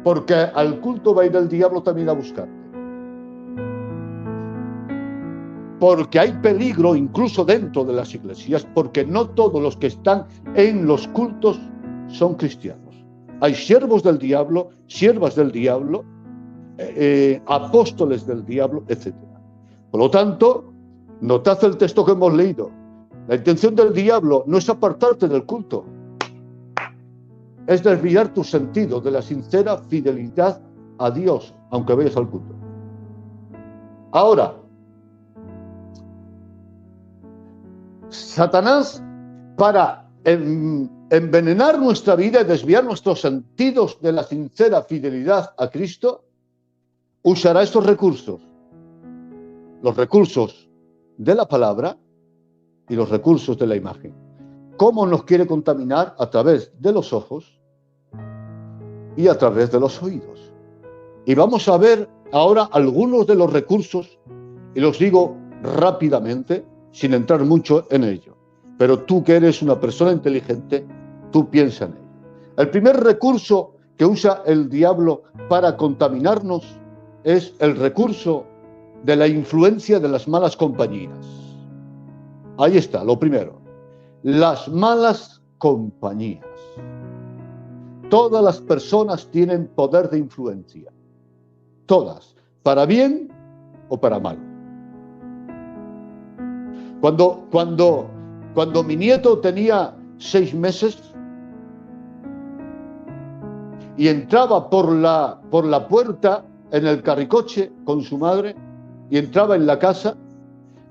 porque al culto va a ir el diablo también a buscarte. Porque hay peligro incluso dentro de las iglesias, porque no todos los que están en los cultos son cristianos. Hay siervos del diablo, siervas del diablo, apóstoles del diablo, etc. Por lo tanto, notad el texto que hemos leído. La intención del diablo no es apartarte del culto, es desviar tu sentido de la sincera fidelidad a Dios, aunque vayas al culto. Ahora, Satanás, para envenenar nuestra vida y desviar nuestros sentidos de la sincera fidelidad a Cristo, usará estos recursos. Los recursos de la palabra y los recursos de la imagen. ¿Cómo nos quiere contaminar? A través de los ojos y a través de los oídos. Y vamos a ver ahora algunos de los recursos, y los digo rápidamente, sin entrar mucho en ello. Pero tú que eres una persona inteligente, tú piensa en ello. El primer recurso que usa el diablo para contaminarnos es el recurso de la influencia de las malas compañías. Ahí está, lo primero. Las malas compañías. Todas las personas tienen poder de influencia. Todas. Para bien o para mal. Cuando mi nieto tenía 6 meses y entraba por la puerta en el carricoche con su madre y entraba en la casa,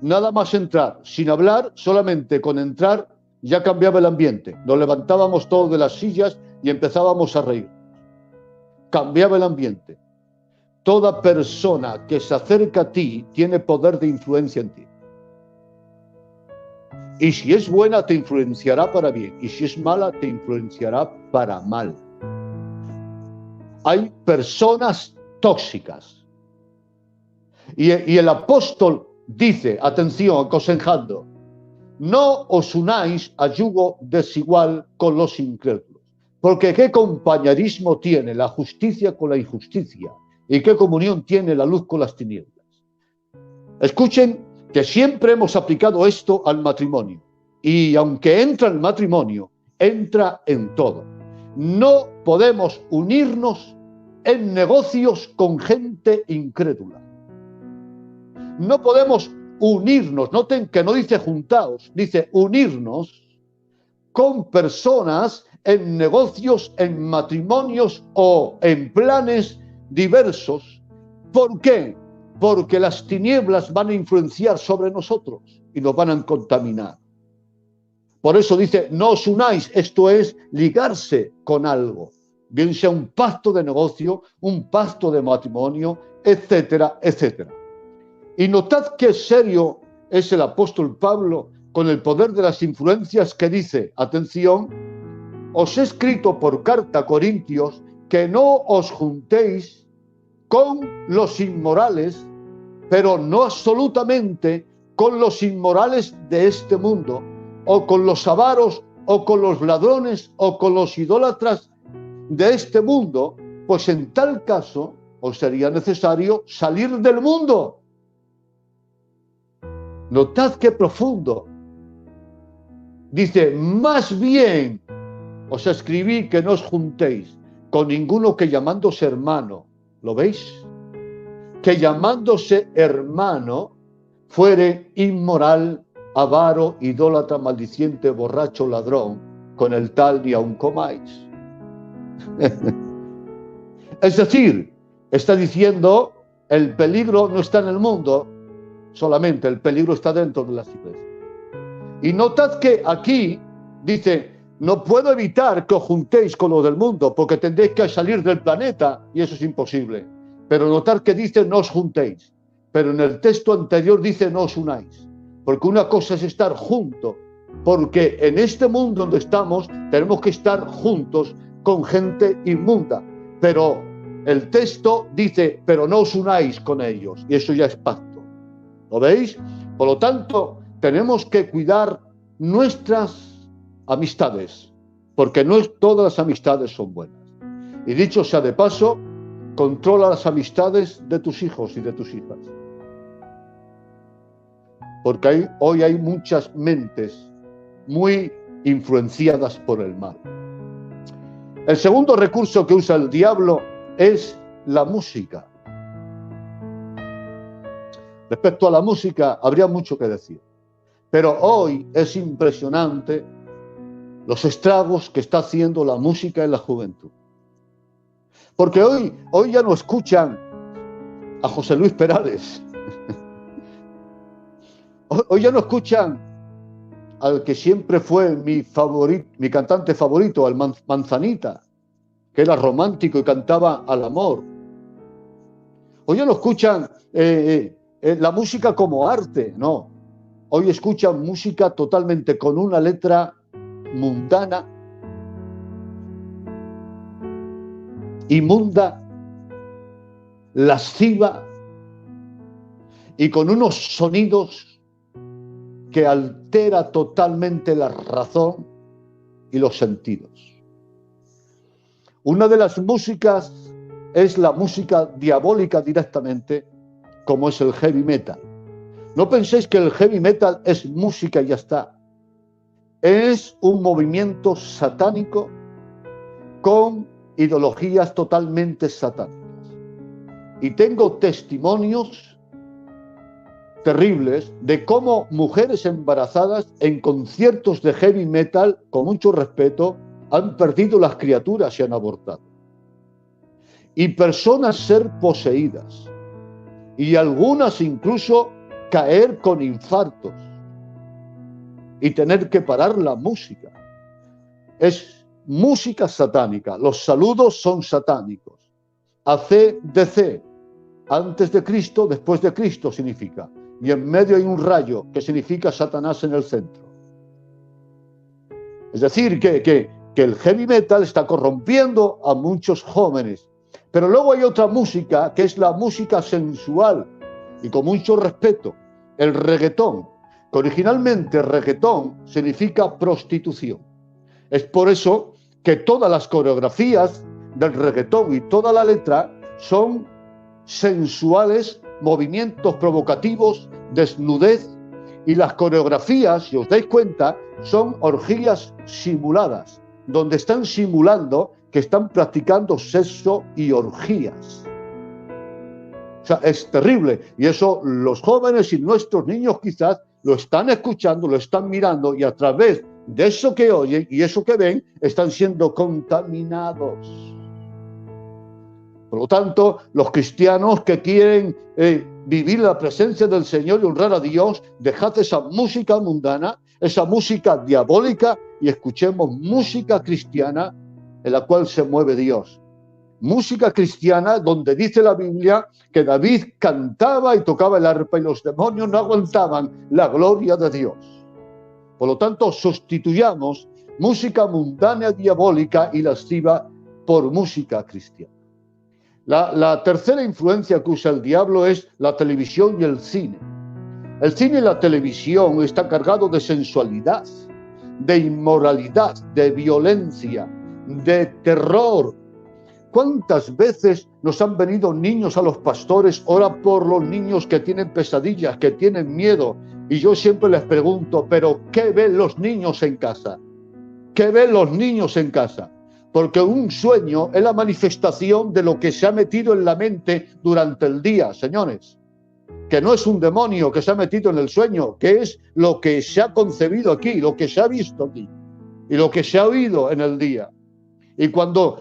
nada más entrar, sin hablar, solamente con entrar ya cambiaba el ambiente. Nos levantábamos todos de las sillas y empezábamos a reír. Cambiaba el ambiente. Toda persona que se acerca a ti tiene poder de influencia en ti. Y si es buena, te influenciará para bien. Y si es mala, te influenciará para mal. Hay personas tóxicas. Y el apóstol dice, atención, aconsejando, no os unáis a yugo desigual con los incrédulos. Porque ¿qué compañerismo tiene la justicia con la injusticia? ¿Y qué comunión tiene la luz con las tinieblas? Escuchen que siempre hemos aplicado esto al matrimonio. Y aunque entra en el matrimonio, entra en todo. No podemos unirnos en negocios con gente incrédula. No podemos unirnos, noten que no dice juntaos, dice unirnos con personas en negocios, en matrimonios o en planes diversos. ¿Por qué? Porque las tinieblas van a influenciar sobre nosotros y nos van a contaminar. Por eso dice, no os unáis, esto es ligarse con algo, bien sea un pacto de negocio, un pacto de matrimonio, etcétera, etcétera. Y notad qué serio es el apóstol Pablo con el poder de las influencias que dice, atención, os he escrito por carta a Corintios que no os juntéis con los inmorales, pero no absolutamente con los inmorales de este mundo, o con los avaros, o con los ladrones, o con los idólatras de este mundo, pues en tal caso os sería necesario salir del mundo. Notad qué profundo. Dice, más bien os escribí que no os juntéis con ninguno que llamándose hermano, ¿lo veis? Que llamándose hermano fuere inmoral, avaro, idólatra, maldiciente, borracho, ladrón, con el tal ni aun comáis. Es decir, está diciendo, el peligro no está en el mundo solamente, el peligro está dentro de las iglesias. Y notad que aquí dice, no puedo evitar que os juntéis con los del mundo, porque tendréis que salir del planeta, y eso es imposible. Pero notad que dice, no os juntéis. Pero en el texto anterior dice, no os unáis. Porque una cosa es estar juntos, porque en este mundo donde estamos, tenemos que estar juntos con gente inmunda. Pero el texto dice, pero no os unáis con ellos, y eso ya es pacto. ¿Lo veis? Por lo tanto, tenemos que cuidar nuestras amistades, porque no todas las amistades son buenas. Y dicho sea de paso, controla las amistades de tus hijos y de tus hijas. Porque hoy hay muchas mentes muy influenciadas por el mal. El segundo recurso que usa el diablo es la música. Respecto a la música, habría mucho que decir. Pero hoy es impresionante los estragos que está haciendo la música en la juventud. Porque hoy ya no escuchan a José Luis Perales. Hoy ya no escuchan al que siempre fue mi cantante favorito, al Manzanita, que era romántico y cantaba al amor. Hoy ya no escuchan la música como arte, no. Hoy escuchan música totalmente con una letra mundana, inmunda, lasciva y con unos sonidos que altera totalmente la razón y los sentidos. Una de las músicas es la música diabólica directamente, como es el heavy metal. No penséis que el heavy metal es música y ya está. Es un movimiento satánico con ideologías totalmente satánicas. Y tengo testimonios terribles de cómo mujeres embarazadas en conciertos de heavy metal, con mucho respeto, han perdido las criaturas y han abortado. Y personas ser poseídas. Y algunas incluso caer con infartos y tener que parar la música. Es música satánica. Los saludos son satánicos. ACDC, antes de Cristo, después de Cristo significa. Y en medio hay un rayo que significa Satanás en el centro. Es decir, que el heavy metal está corrompiendo a muchos jóvenes. Pero luego hay otra música que es la música sensual y con mucho respeto, el reggaetón, que originalmente reggaetón significa prostitución. Es por eso que todas las coreografías del reggaetón y toda la letra son sensuales, movimientos provocativos, desnudez, y las coreografías, si os dais cuenta, son orgías simuladas, donde están simulando que están practicando sexo y orgías. O sea, es terrible. Y eso los jóvenes y nuestros niños quizás lo están escuchando, lo están mirando, y a través de eso que oyen y eso que ven, están siendo contaminados. Por lo tanto, los cristianos que quieren vivir la presencia del Señor y honrar a Dios, dejad esa música mundana, esa música diabólica, y escuchemos música cristiana en la cual se mueve Dios. Música cristiana donde dice la Biblia que David cantaba y tocaba el arpa y los demonios no aguantaban la gloria de Dios. Por lo tanto, sustituyamos música mundana, diabólica y lasciva por música cristiana. La tercera influencia que usa el diablo es la televisión y el cine. El cine y la televisión está cargado de sensualidad, de inmoralidad, de violencia, de terror. ¿Cuántas veces nos han venido niños a los pastores? Ora por los niños que tienen pesadillas, que tienen miedo. Y yo siempre les pregunto, ¿pero qué ven los niños en casa? ¿Qué ven los niños en casa? Porque un sueño es la manifestación de lo que se ha metido en la mente durante el día, señores. Que no es un demonio que se ha metido en el sueño, que es lo que se ha concebido aquí, lo que se ha visto aquí y lo que se ha oído en el día. Y cuando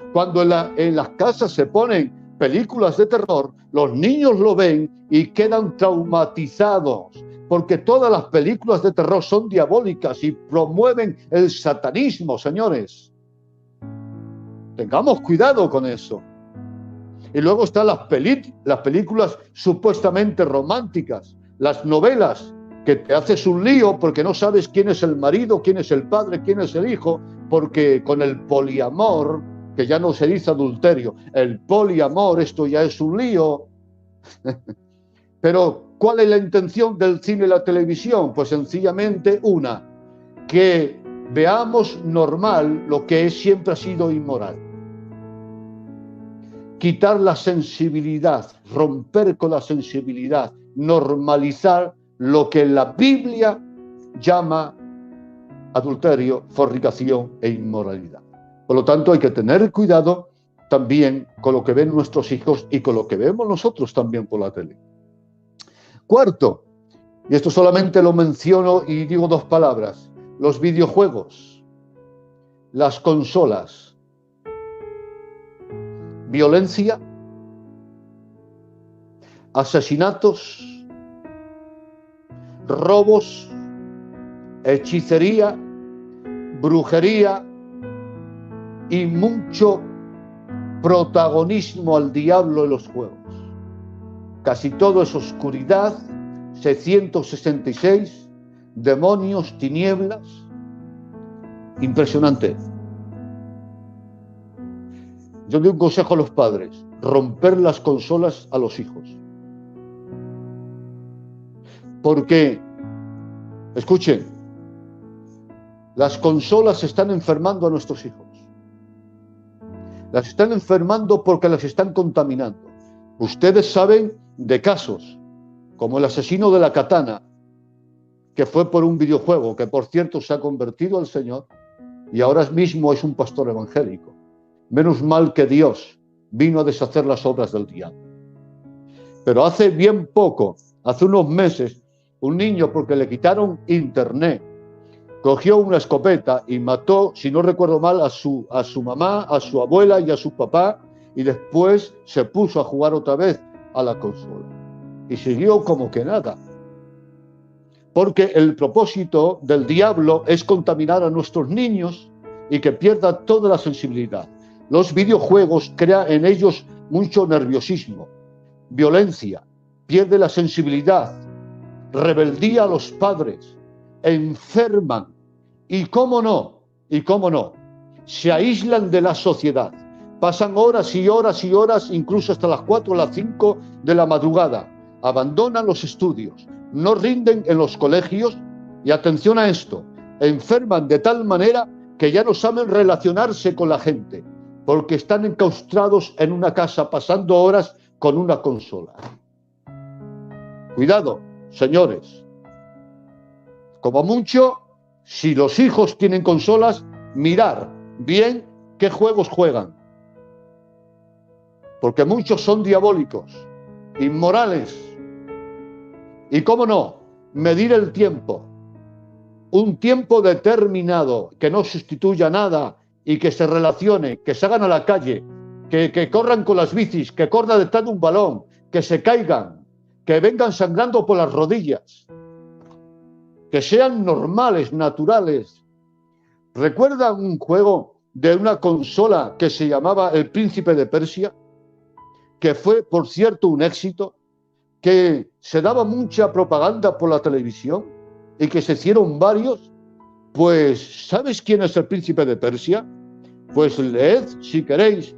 en las casas se ponen películas de terror, los niños lo ven y quedan traumatizados, porque todas las películas de terror son diabólicas y promueven el satanismo, señores. Tengamos cuidado con eso. Y luego están las películas supuestamente románticas, las novelas, que te haces un lío porque no sabes quién es el marido, quién es el padre, quién es el hijo, porque con el poliamor, que ya no se dice adulterio, el poliamor, esto ya es un lío. Pero, ¿cuál es la intención del cine y la televisión? Pues sencillamente una, que veamos normal lo que siempre ha sido inmoral. Quitar la sensibilidad, romper con la sensibilidad, normalizar lo que la Biblia llama adulterio, fornicación e inmoralidad. Por lo tanto, hay que tener cuidado también con lo que ven nuestros hijos y con lo que vemos nosotros también por la tele. Cuarto, y esto solamente lo menciono y digo dos palabras, los videojuegos, las consolas, violencia, asesinatos, robos, hechicería, brujería y mucho protagonismo al diablo en los juegos. Casi todo es oscuridad, 666, demonios, tinieblas. Impresionante. Yo doy un consejo a los padres: romper las consolas a los hijos. Porque, escuchen, las consolas están enfermando a nuestros hijos. Las están enfermando porque las están contaminando. Ustedes saben de casos como el asesino de la katana, que fue por un videojuego, que por cierto se ha convertido al Señor y ahora mismo es un pastor evangélico. Menos mal que Dios vino a deshacer las obras del diablo. Pero hace bien poco, hace unos meses, un niño, porque le quitaron internet, cogió una escopeta y mató, si no recuerdo mal, a su mamá, a su abuela y a su papá, y después se puso a jugar otra vez a la consola. Y siguió como que nada. Porque el propósito del diablo es contaminar a nuestros niños y que pierda toda la sensibilidad. Los videojuegos crean en ellos mucho nerviosismo, violencia, pierde la sensibilidad, rebeldía a los padres, enferman y cómo no, se aíslan de la sociedad, pasan horas y horas y horas, incluso hasta las 4 o las 5 de la madrugada, abandonan los estudios, no rinden en los colegios y atención a esto, enferman de tal manera que ya no saben relacionarse con la gente, porque están enclaustrados en una casa pasando horas con una consola. Cuidado, señores. Como mucho, si los hijos tienen consolas, mirar bien qué juegos juegan. Porque muchos son diabólicos, inmorales. Y cómo no, medir el tiempo. Un tiempo determinado, que no sustituya nada y que se relacione, que salgan a la calle, que corran con las bicis, que corran detrás de un balón, que se caigan, que vengan sangrando por las rodillas, que sean normales, naturales. ¿Recuerdan un juego de una consola que se llamaba El Príncipe de Persia? Que fue, por cierto, un éxito, que se daba mucha propaganda por la televisión y que se hicieron varios. Pues, ¿sabes quién es el Príncipe de Persia? Pues leed, si queréis,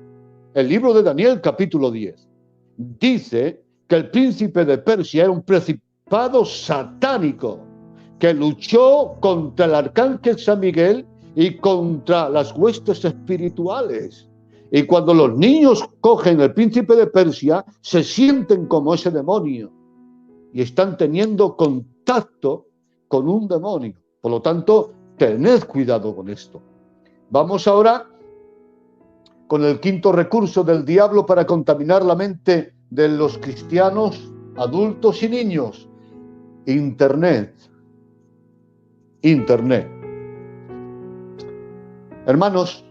el libro de Daniel, capítulo 10. Dice que el Príncipe de Persia era un principado satánico que luchó contra el arcángel San Miguel y contra las huestes espirituales. Y cuando los niños cogen el Príncipe de Persia, se sienten como ese demonio y están teniendo contacto con un demonio. Por lo tanto, tened cuidado con esto. Vamos ahora con el quinto recurso del diablo para contaminar la mente de los cristianos, adultos y niños: Internet. Internet. Hermanos,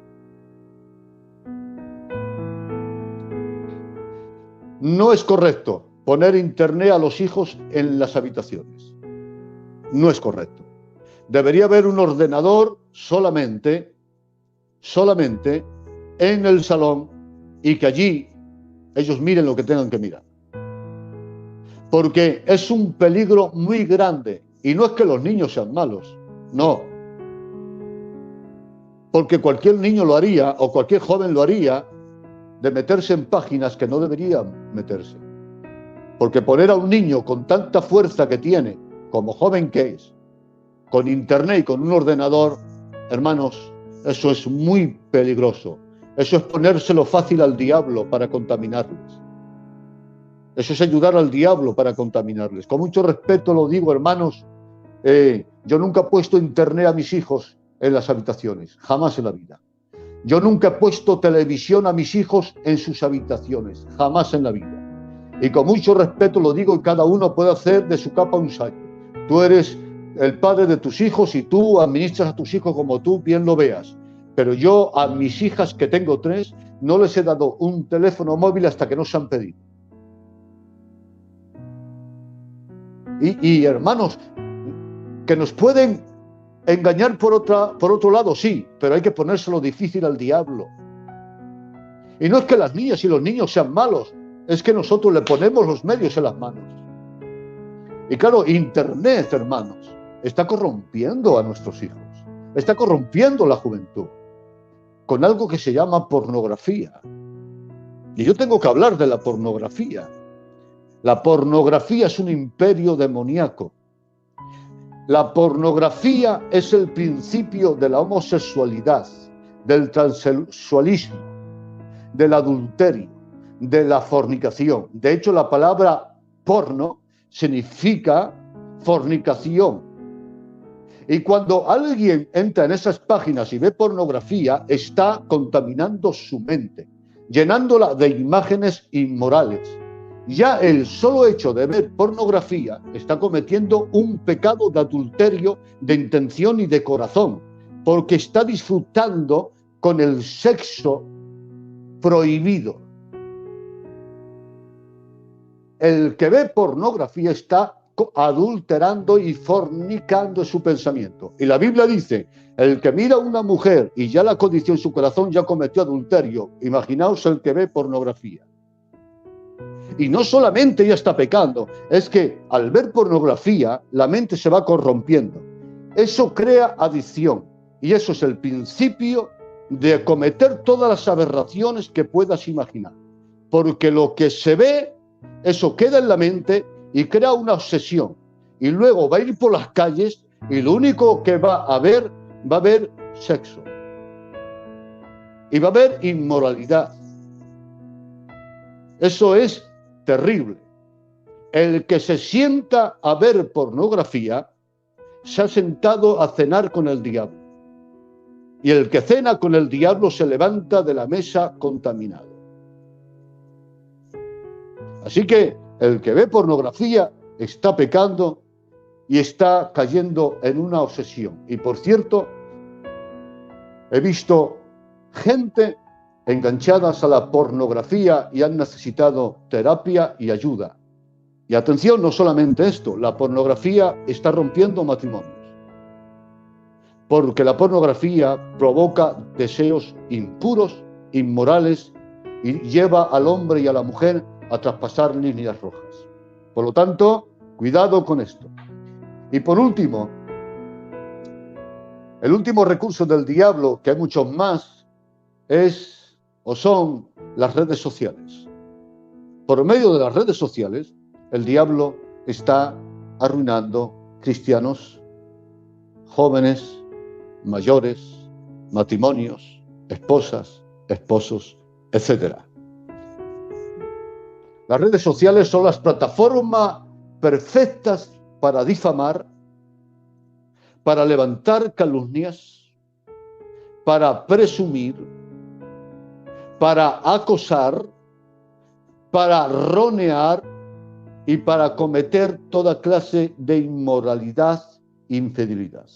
No es correcto poner internet a los hijos en las habitaciones. No es correcto. Debería haber un ordenador solamente en el salón y que allí ellos miren lo que tengan que mirar. Porque es un peligro muy grande. Y no es que los niños sean malos, no. Porque cualquier niño lo haría, o cualquier joven lo haría, de meterse en páginas que no deberían meterse. Porque poner a un niño con tanta fuerza que tiene, como joven que es, con internet y con un ordenador, hermanos, eso es muy peligroso. Eso es ponérselo fácil al diablo para contaminarles. Eso es ayudar al diablo para contaminarles. Con mucho respeto lo digo, hermanos, yo nunca he puesto internet a mis hijos en las habitaciones, jamás en la vida. Yo nunca he puesto televisión a mis hijos en sus habitaciones, jamás en la vida. Y con mucho respeto lo digo, y cada uno puede hacer de su capa un sayo. Tú eres el padre de tus hijos y tú administras a tus hijos como tú bien lo veas. Pero yo a mis hijas, que tengo 3, no les he dado un teléfono móvil hasta que no se han pedido. Y hermanos, que nos pueden engañar por otro lado, sí, pero hay que ponérselo difícil al diablo. Y no es que las niñas y los niños sean malos, es que nosotros le ponemos los medios en las manos. Y claro, internet, hermanos, está corrompiendo a nuestros hijos, está corrompiendo la juventud con algo que se llama pornografía. Y yo tengo que hablar de la pornografía. La pornografía es un imperio demoníaco. La pornografía es el principio de la homosexualidad, del transexualismo, del adulterio, de la fornicación. De hecho, la palabra porno significa fornicación. Y cuando alguien entra en esas páginas y ve pornografía, está contaminando su mente, llenándola de imágenes inmorales. Ya el solo hecho de ver pornografía está cometiendo un pecado de adulterio, de intención y de corazón, porque está disfrutando con el sexo prohibido. El que ve pornografía está adulterando y fornicando su pensamiento. Y la Biblia dice, el que mira a una mujer y ya la codició en su corazón ya cometió adulterio. Imaginaos el que ve pornografía. Y no solamente ya está pecando, es que al ver pornografía la mente se va corrompiendo. Eso crea adicción y eso es el principio de cometer todas las aberraciones que puedas imaginar. Porque lo que se ve, eso queda en la mente y crea una obsesión. Y luego va a ir por las calles y lo único que va a haber sexo. Y va a haber inmoralidad. Eso es terrible. El que se sienta a ver pornografía se ha sentado a cenar con el diablo. Y el que cena con el diablo se levanta de la mesa contaminado. Así que el que ve pornografía está pecando y está cayendo en una obsesión. Y por cierto, he visto gente enganchadas a la pornografía y han necesitado terapia y ayuda. Y atención, no solamente esto, la pornografía está rompiendo matrimonios. Porque la pornografía provoca deseos impuros, inmorales, y lleva al hombre y a la mujer a traspasar líneas rojas. Por lo tanto, cuidado con esto. Y por último, el último recurso del diablo, que hay muchos más, son las redes sociales. Por medio de las redes sociales, el diablo está arruinando cristianos, jóvenes, mayores, matrimonios, esposas, esposos, etc. Las redes sociales son las plataformas perfectas para difamar, para levantar calumnias, para presumir, para acosar, para ronear y para cometer toda clase de inmoralidad e infidelidad.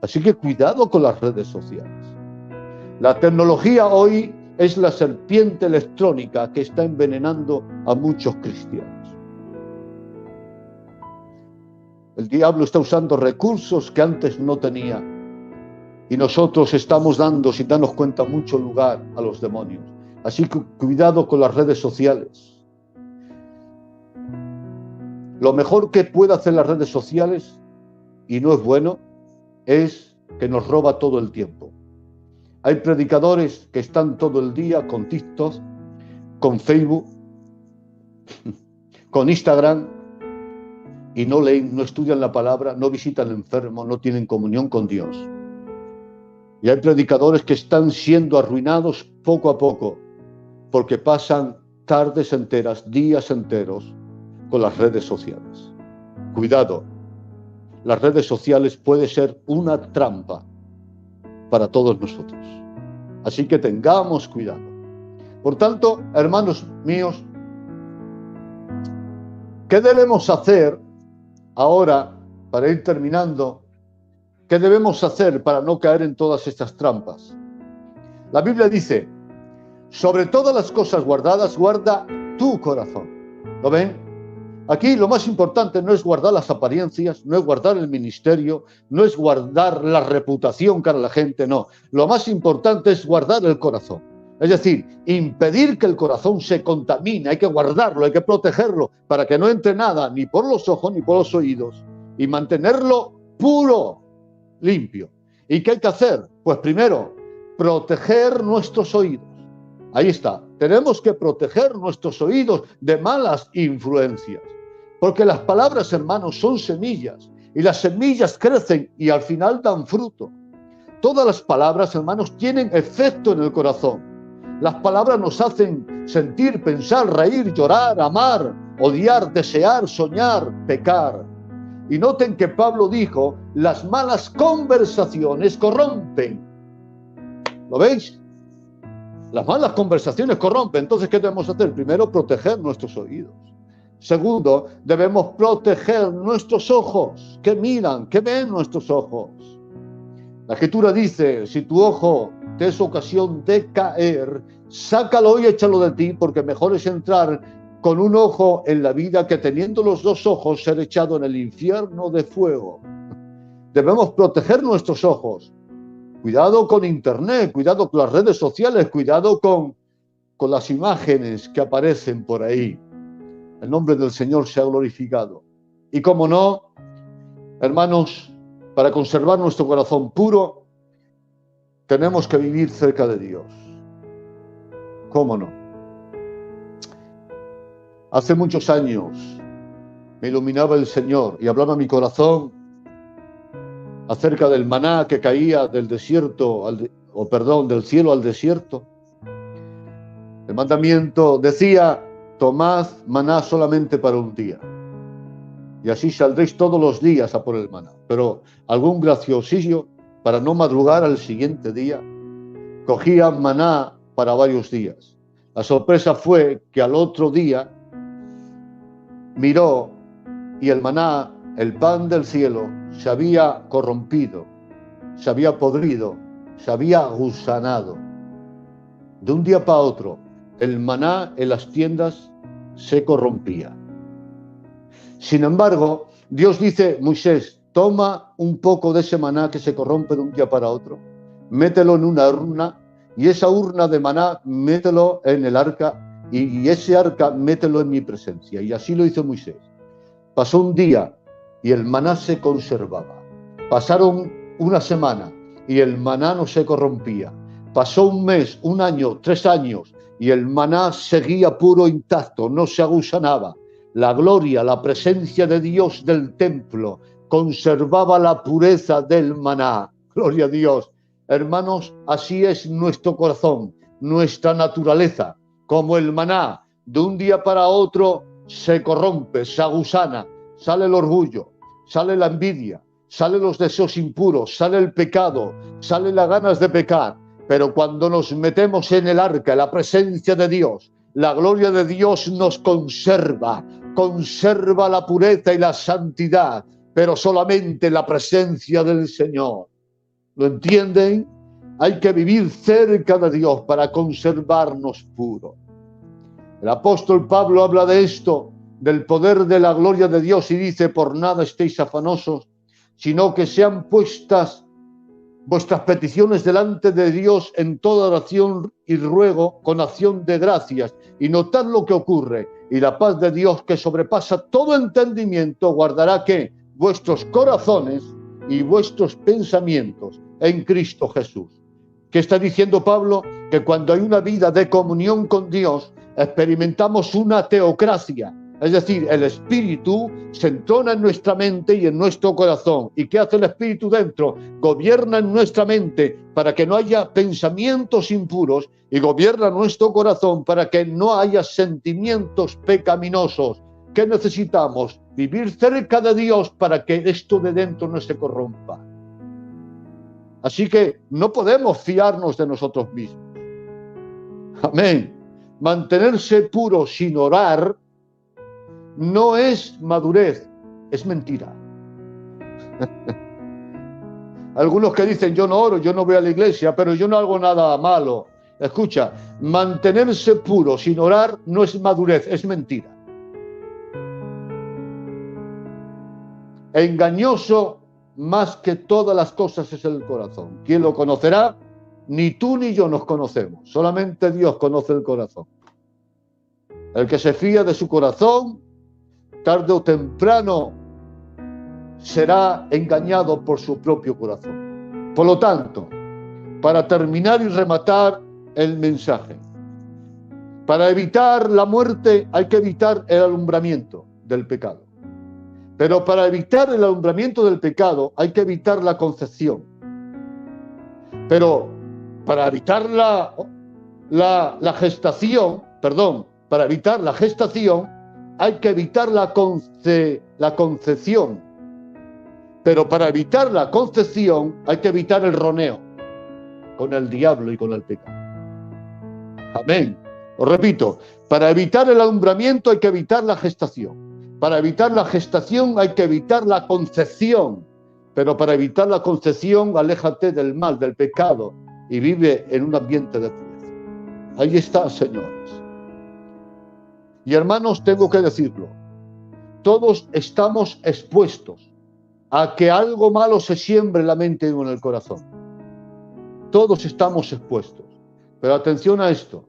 Así que cuidado con las redes sociales. La tecnología hoy es la serpiente electrónica que está envenenando a muchos cristianos. El diablo está usando recursos que antes no tenía. Y nosotros estamos dando, sin darnos cuenta, mucho lugar a los demonios. Así que cuidado con las redes sociales. Lo mejor que puede hacer las redes sociales, y no es bueno, es que nos roba todo el tiempo. Hay predicadores que están todo el día con TikTok, con Facebook, con Instagram, y no leen, no estudian la palabra, no visitan al enfermo, no tienen comunión con Dios. Y hay predicadores que están siendo arruinados poco a poco, porque pasan tardes enteras, días enteros con las redes sociales. Cuidado, las redes sociales pueden ser una trampa para todos nosotros. Así que tengamos cuidado. Por tanto, hermanos míos, ¿qué debemos hacer ahora para ir terminando? ¿Qué debemos hacer para no caer en todas estas trampas? La Biblia dice, sobre todas las cosas guardadas, guarda tu corazón. ¿Lo ven? Aquí lo más importante no es guardar las apariencias, no es guardar el ministerio, no es guardar la reputación cara a la gente, no. Lo más importante es guardar el corazón. Es decir, impedir que el corazón se contamine, hay que guardarlo, hay que protegerlo, para que no entre nada, ni por los ojos ni por los oídos, y mantenerlo puro, limpio. ¿Y qué hay que hacer? Pues primero, proteger nuestros oídos. Ahí está, tenemos que proteger nuestros oídos de malas influencias, porque las palabras, hermanos, son semillas, y las semillas crecen y al final dan fruto. Todas las palabras, hermanos, tienen efecto en el corazón. Las palabras nos hacen sentir, pensar, reír, llorar, amar, odiar, desear, soñar, pecar. Y noten que Pablo dijo, las malas conversaciones corrompen. ¿Lo veis? Las malas conversaciones corrompen. Entonces, ¿qué debemos hacer? Primero, proteger nuestros oídos. Segundo, debemos proteger nuestros ojos. ¿Qué miran? ¿Qué ven nuestros ojos? La Escritura dice, si tu ojo te es ocasión de caer, sácalo y échalo de ti, porque mejor es entrar con un ojo en la vida que teniendo los dos ojos ser echado en el infierno de fuego. Debemos proteger nuestros ojos. Cuidado con internet, cuidado con las redes sociales, cuidado con las imágenes que aparecen por ahí. El nombre del Señor sea glorificado. Y como no, hermanos, para conservar nuestro corazón puro, tenemos que vivir cerca de Dios. ¿Cómo no? Hace muchos años me iluminaba el Señor y hablaba a mi corazón acerca del maná que caía del desierto, del cielo al desierto. El mandamiento decía, tomad maná solamente para un día, y así saldréis todos los días a por el maná. Pero algún graciosillo, para no madrugar al siguiente día, cogía maná para varios días. La sorpresa fue que al otro día miró y el maná, el pan del cielo, se había corrompido, se había podrido, se había gusanado. De un día para otro, el maná en las tiendas se corrompía. Sin embargo, Dios dice, Moisés, toma un poco de ese maná que se corrompe de un día para otro, mételo en una urna, y esa urna de maná mételo en el arca, y ese arca mételo en mi presencia. Y así lo hizo Moisés. Pasó un día y el maná se conservaba. Pasaron una semana y el maná no se corrompía. Pasó un mes, un año, 3 años y el maná seguía puro, intacto, no se agusanaba. La gloria, la presencia de Dios del templo conservaba la pureza del maná. Gloria a Dios. Hermanos, así es nuestro corazón, nuestra naturaleza. Como el maná, de un día para otro se corrompe, se agusana, sale el orgullo, sale la envidia, salen los deseos impuros, sale el pecado, salen las ganas de pecar. Pero cuando nos metemos en el arca, en la presencia de Dios, la gloria de Dios nos conserva la pureza y la santidad, pero solamente en la presencia del Señor. ¿Lo entienden? hay que vivir cerca de Dios para conservarnos puros. El apóstol Pablo habla de esto, del poder de la gloria de Dios, y dice: por nada estéis afanosos, sino que sean puestas vuestras peticiones delante de Dios en toda oración y ruego con acción de gracias. Y notad lo que ocurre. Y la paz de Dios, que sobrepasa todo entendimiento, guardará ¿qué? Vuestros corazones y vuestros pensamientos en Cristo Jesús. ¿Qué está diciendo Pablo? Que cuando hay una vida de comunión con Dios, experimentamos una teocracia. Es decir, el Espíritu se entrona en nuestra mente y en nuestro corazón. ¿Y qué hace el Espíritu dentro? Gobierna en nuestra mente para que no haya pensamientos impuros, y gobierna nuestro corazón para que no haya sentimientos pecaminosos. ¿Qué necesitamos? Vivir cerca de Dios para que esto de dentro no se corrompa. Así que no podemos fiarnos de nosotros mismos. Amén. Mantenerse puro sin orar no es madurez, es mentira. Algunos que dicen: yo no oro, yo no voy a la iglesia, pero yo no hago nada malo. Escucha, mantenerse puro sin orar no es madurez, es mentira. Engañoso más que todas las cosas es el corazón. ¿Quién lo conocerá? Ni tú ni yo nos conocemos, solamente Dios conoce el corazón. El que se fía de su corazón, tarde o temprano será engañado por su propio corazón. Por lo tanto, para terminar y rematar el mensaje, para evitar la muerte hay que evitar el alumbramiento del pecado. Pero para evitar el alumbramiento del pecado hay que evitar la concepción. Pero para evitar la gestación, para evitar la gestación hay que evitar la concepción. Pero para evitar la concepción hay que evitar el roneo con el diablo y con el pecado. Amén. Os repito, para evitar el alumbramiento hay que evitar la gestación. Para evitar la gestación hay que evitar la concepción. Pero para evitar la concepción, aléjate del mal, del pecado, y vive en un ambiente de pureza. Ahí está, señores. Y hermanos, tengo que decirlo, todos estamos expuestos a que algo malo se siembre en la mente y en el corazón. Todos estamos expuestos. Pero atención a esto.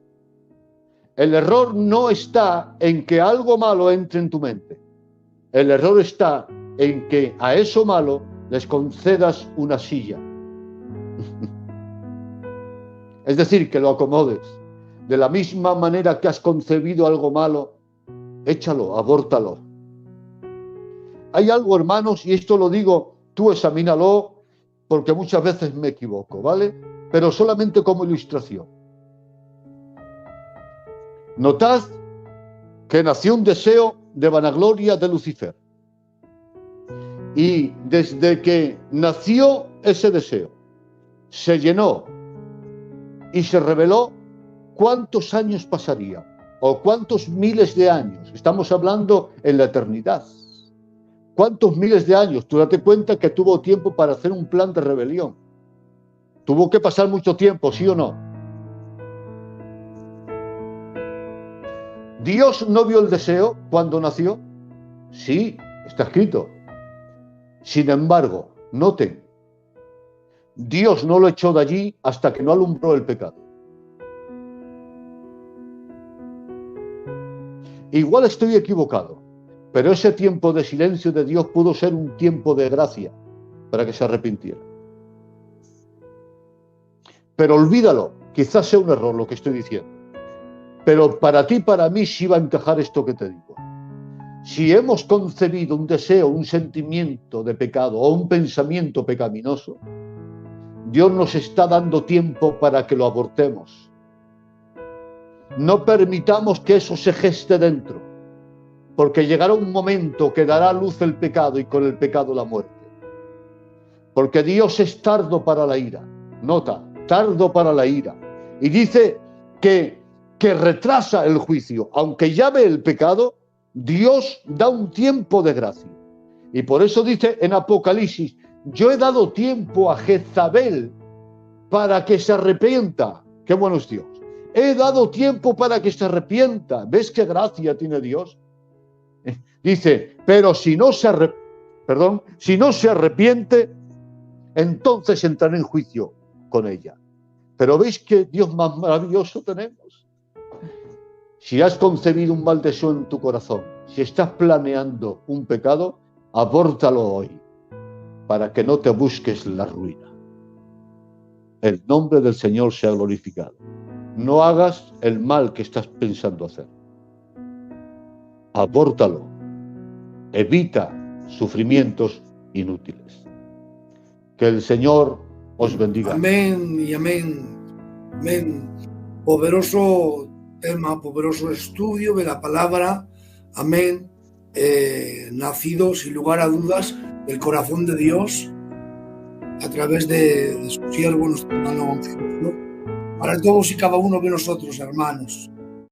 El error no está en que algo malo entre en tu mente. El error está en que a eso malo les concedas una silla. Es decir, que lo acomodes. De la misma manera que has concebido algo malo, échalo, abórtalo. Hay algo, hermanos, y esto lo digo, tú examínalo, porque muchas veces me equivoco, ¿vale? Pero solamente como ilustración. Notad que nació un deseo de vanagloria de Lucifer. Y desde que nació ese deseo, se llenó y se reveló, ¿cuántos años pasarían? ¿O cuántos miles de años? Estamos hablando en la eternidad. ¿Cuántos miles de años? Tú date cuenta que tuvo tiempo para hacer un plan de rebelión. Tuvo que pasar mucho tiempo, ¿sí o no? ¿Dios no vio el deseo cuando nació? Sí, está escrito. Sin embargo, noten, Dios no lo echó de allí hasta que no alumbró el pecado. Igual estoy equivocado, pero ese tiempo de silencio de Dios pudo ser un tiempo de gracia para que se arrepintiera. Pero olvídalo, quizás sea un error lo que estoy diciendo. Pero para ti y para mí sí va a encajar esto que te digo. Si hemos concebido un deseo, un sentimiento de pecado o un pensamiento pecaminoso, Dios nos está dando tiempo para que lo abortemos. No permitamos que eso se geste dentro, porque llegará un momento que dará a luz el pecado y con el pecado la muerte. Porque Dios es tardo para la ira. Nota, tardo para la ira. Y dice que retrasa el juicio. Aunque ya ve el pecado, Dios da un tiempo de gracia. Y por eso dice en Apocalipsis: yo he dado tiempo a Jezabel para que se arrepienta. Qué bueno es Dios. He dado tiempo para que se arrepienta. ¿Ves qué gracia tiene Dios? Dice, pero si no se arrepiente, entonces entraré en juicio con ella. Pero ¿veis qué Dios más maravilloso tenemos? Si has concebido un mal deseo en tu corazón, si estás planeando un pecado, abórtalo hoy, para que no te busques la ruina. El nombre del Señor sea glorificado. No hagas el mal que estás pensando hacer. Abórtalo. Evita sufrimientos inútiles. Que el Señor os bendiga. Amén y amén. Amén. Poderoso tema, poderoso estudio de la palabra. Amén. Nacido sin lugar a dudas del corazón de Dios a través de su siervo, nuestro hermano Jesús, para todos y cada uno de nosotros, hermanos.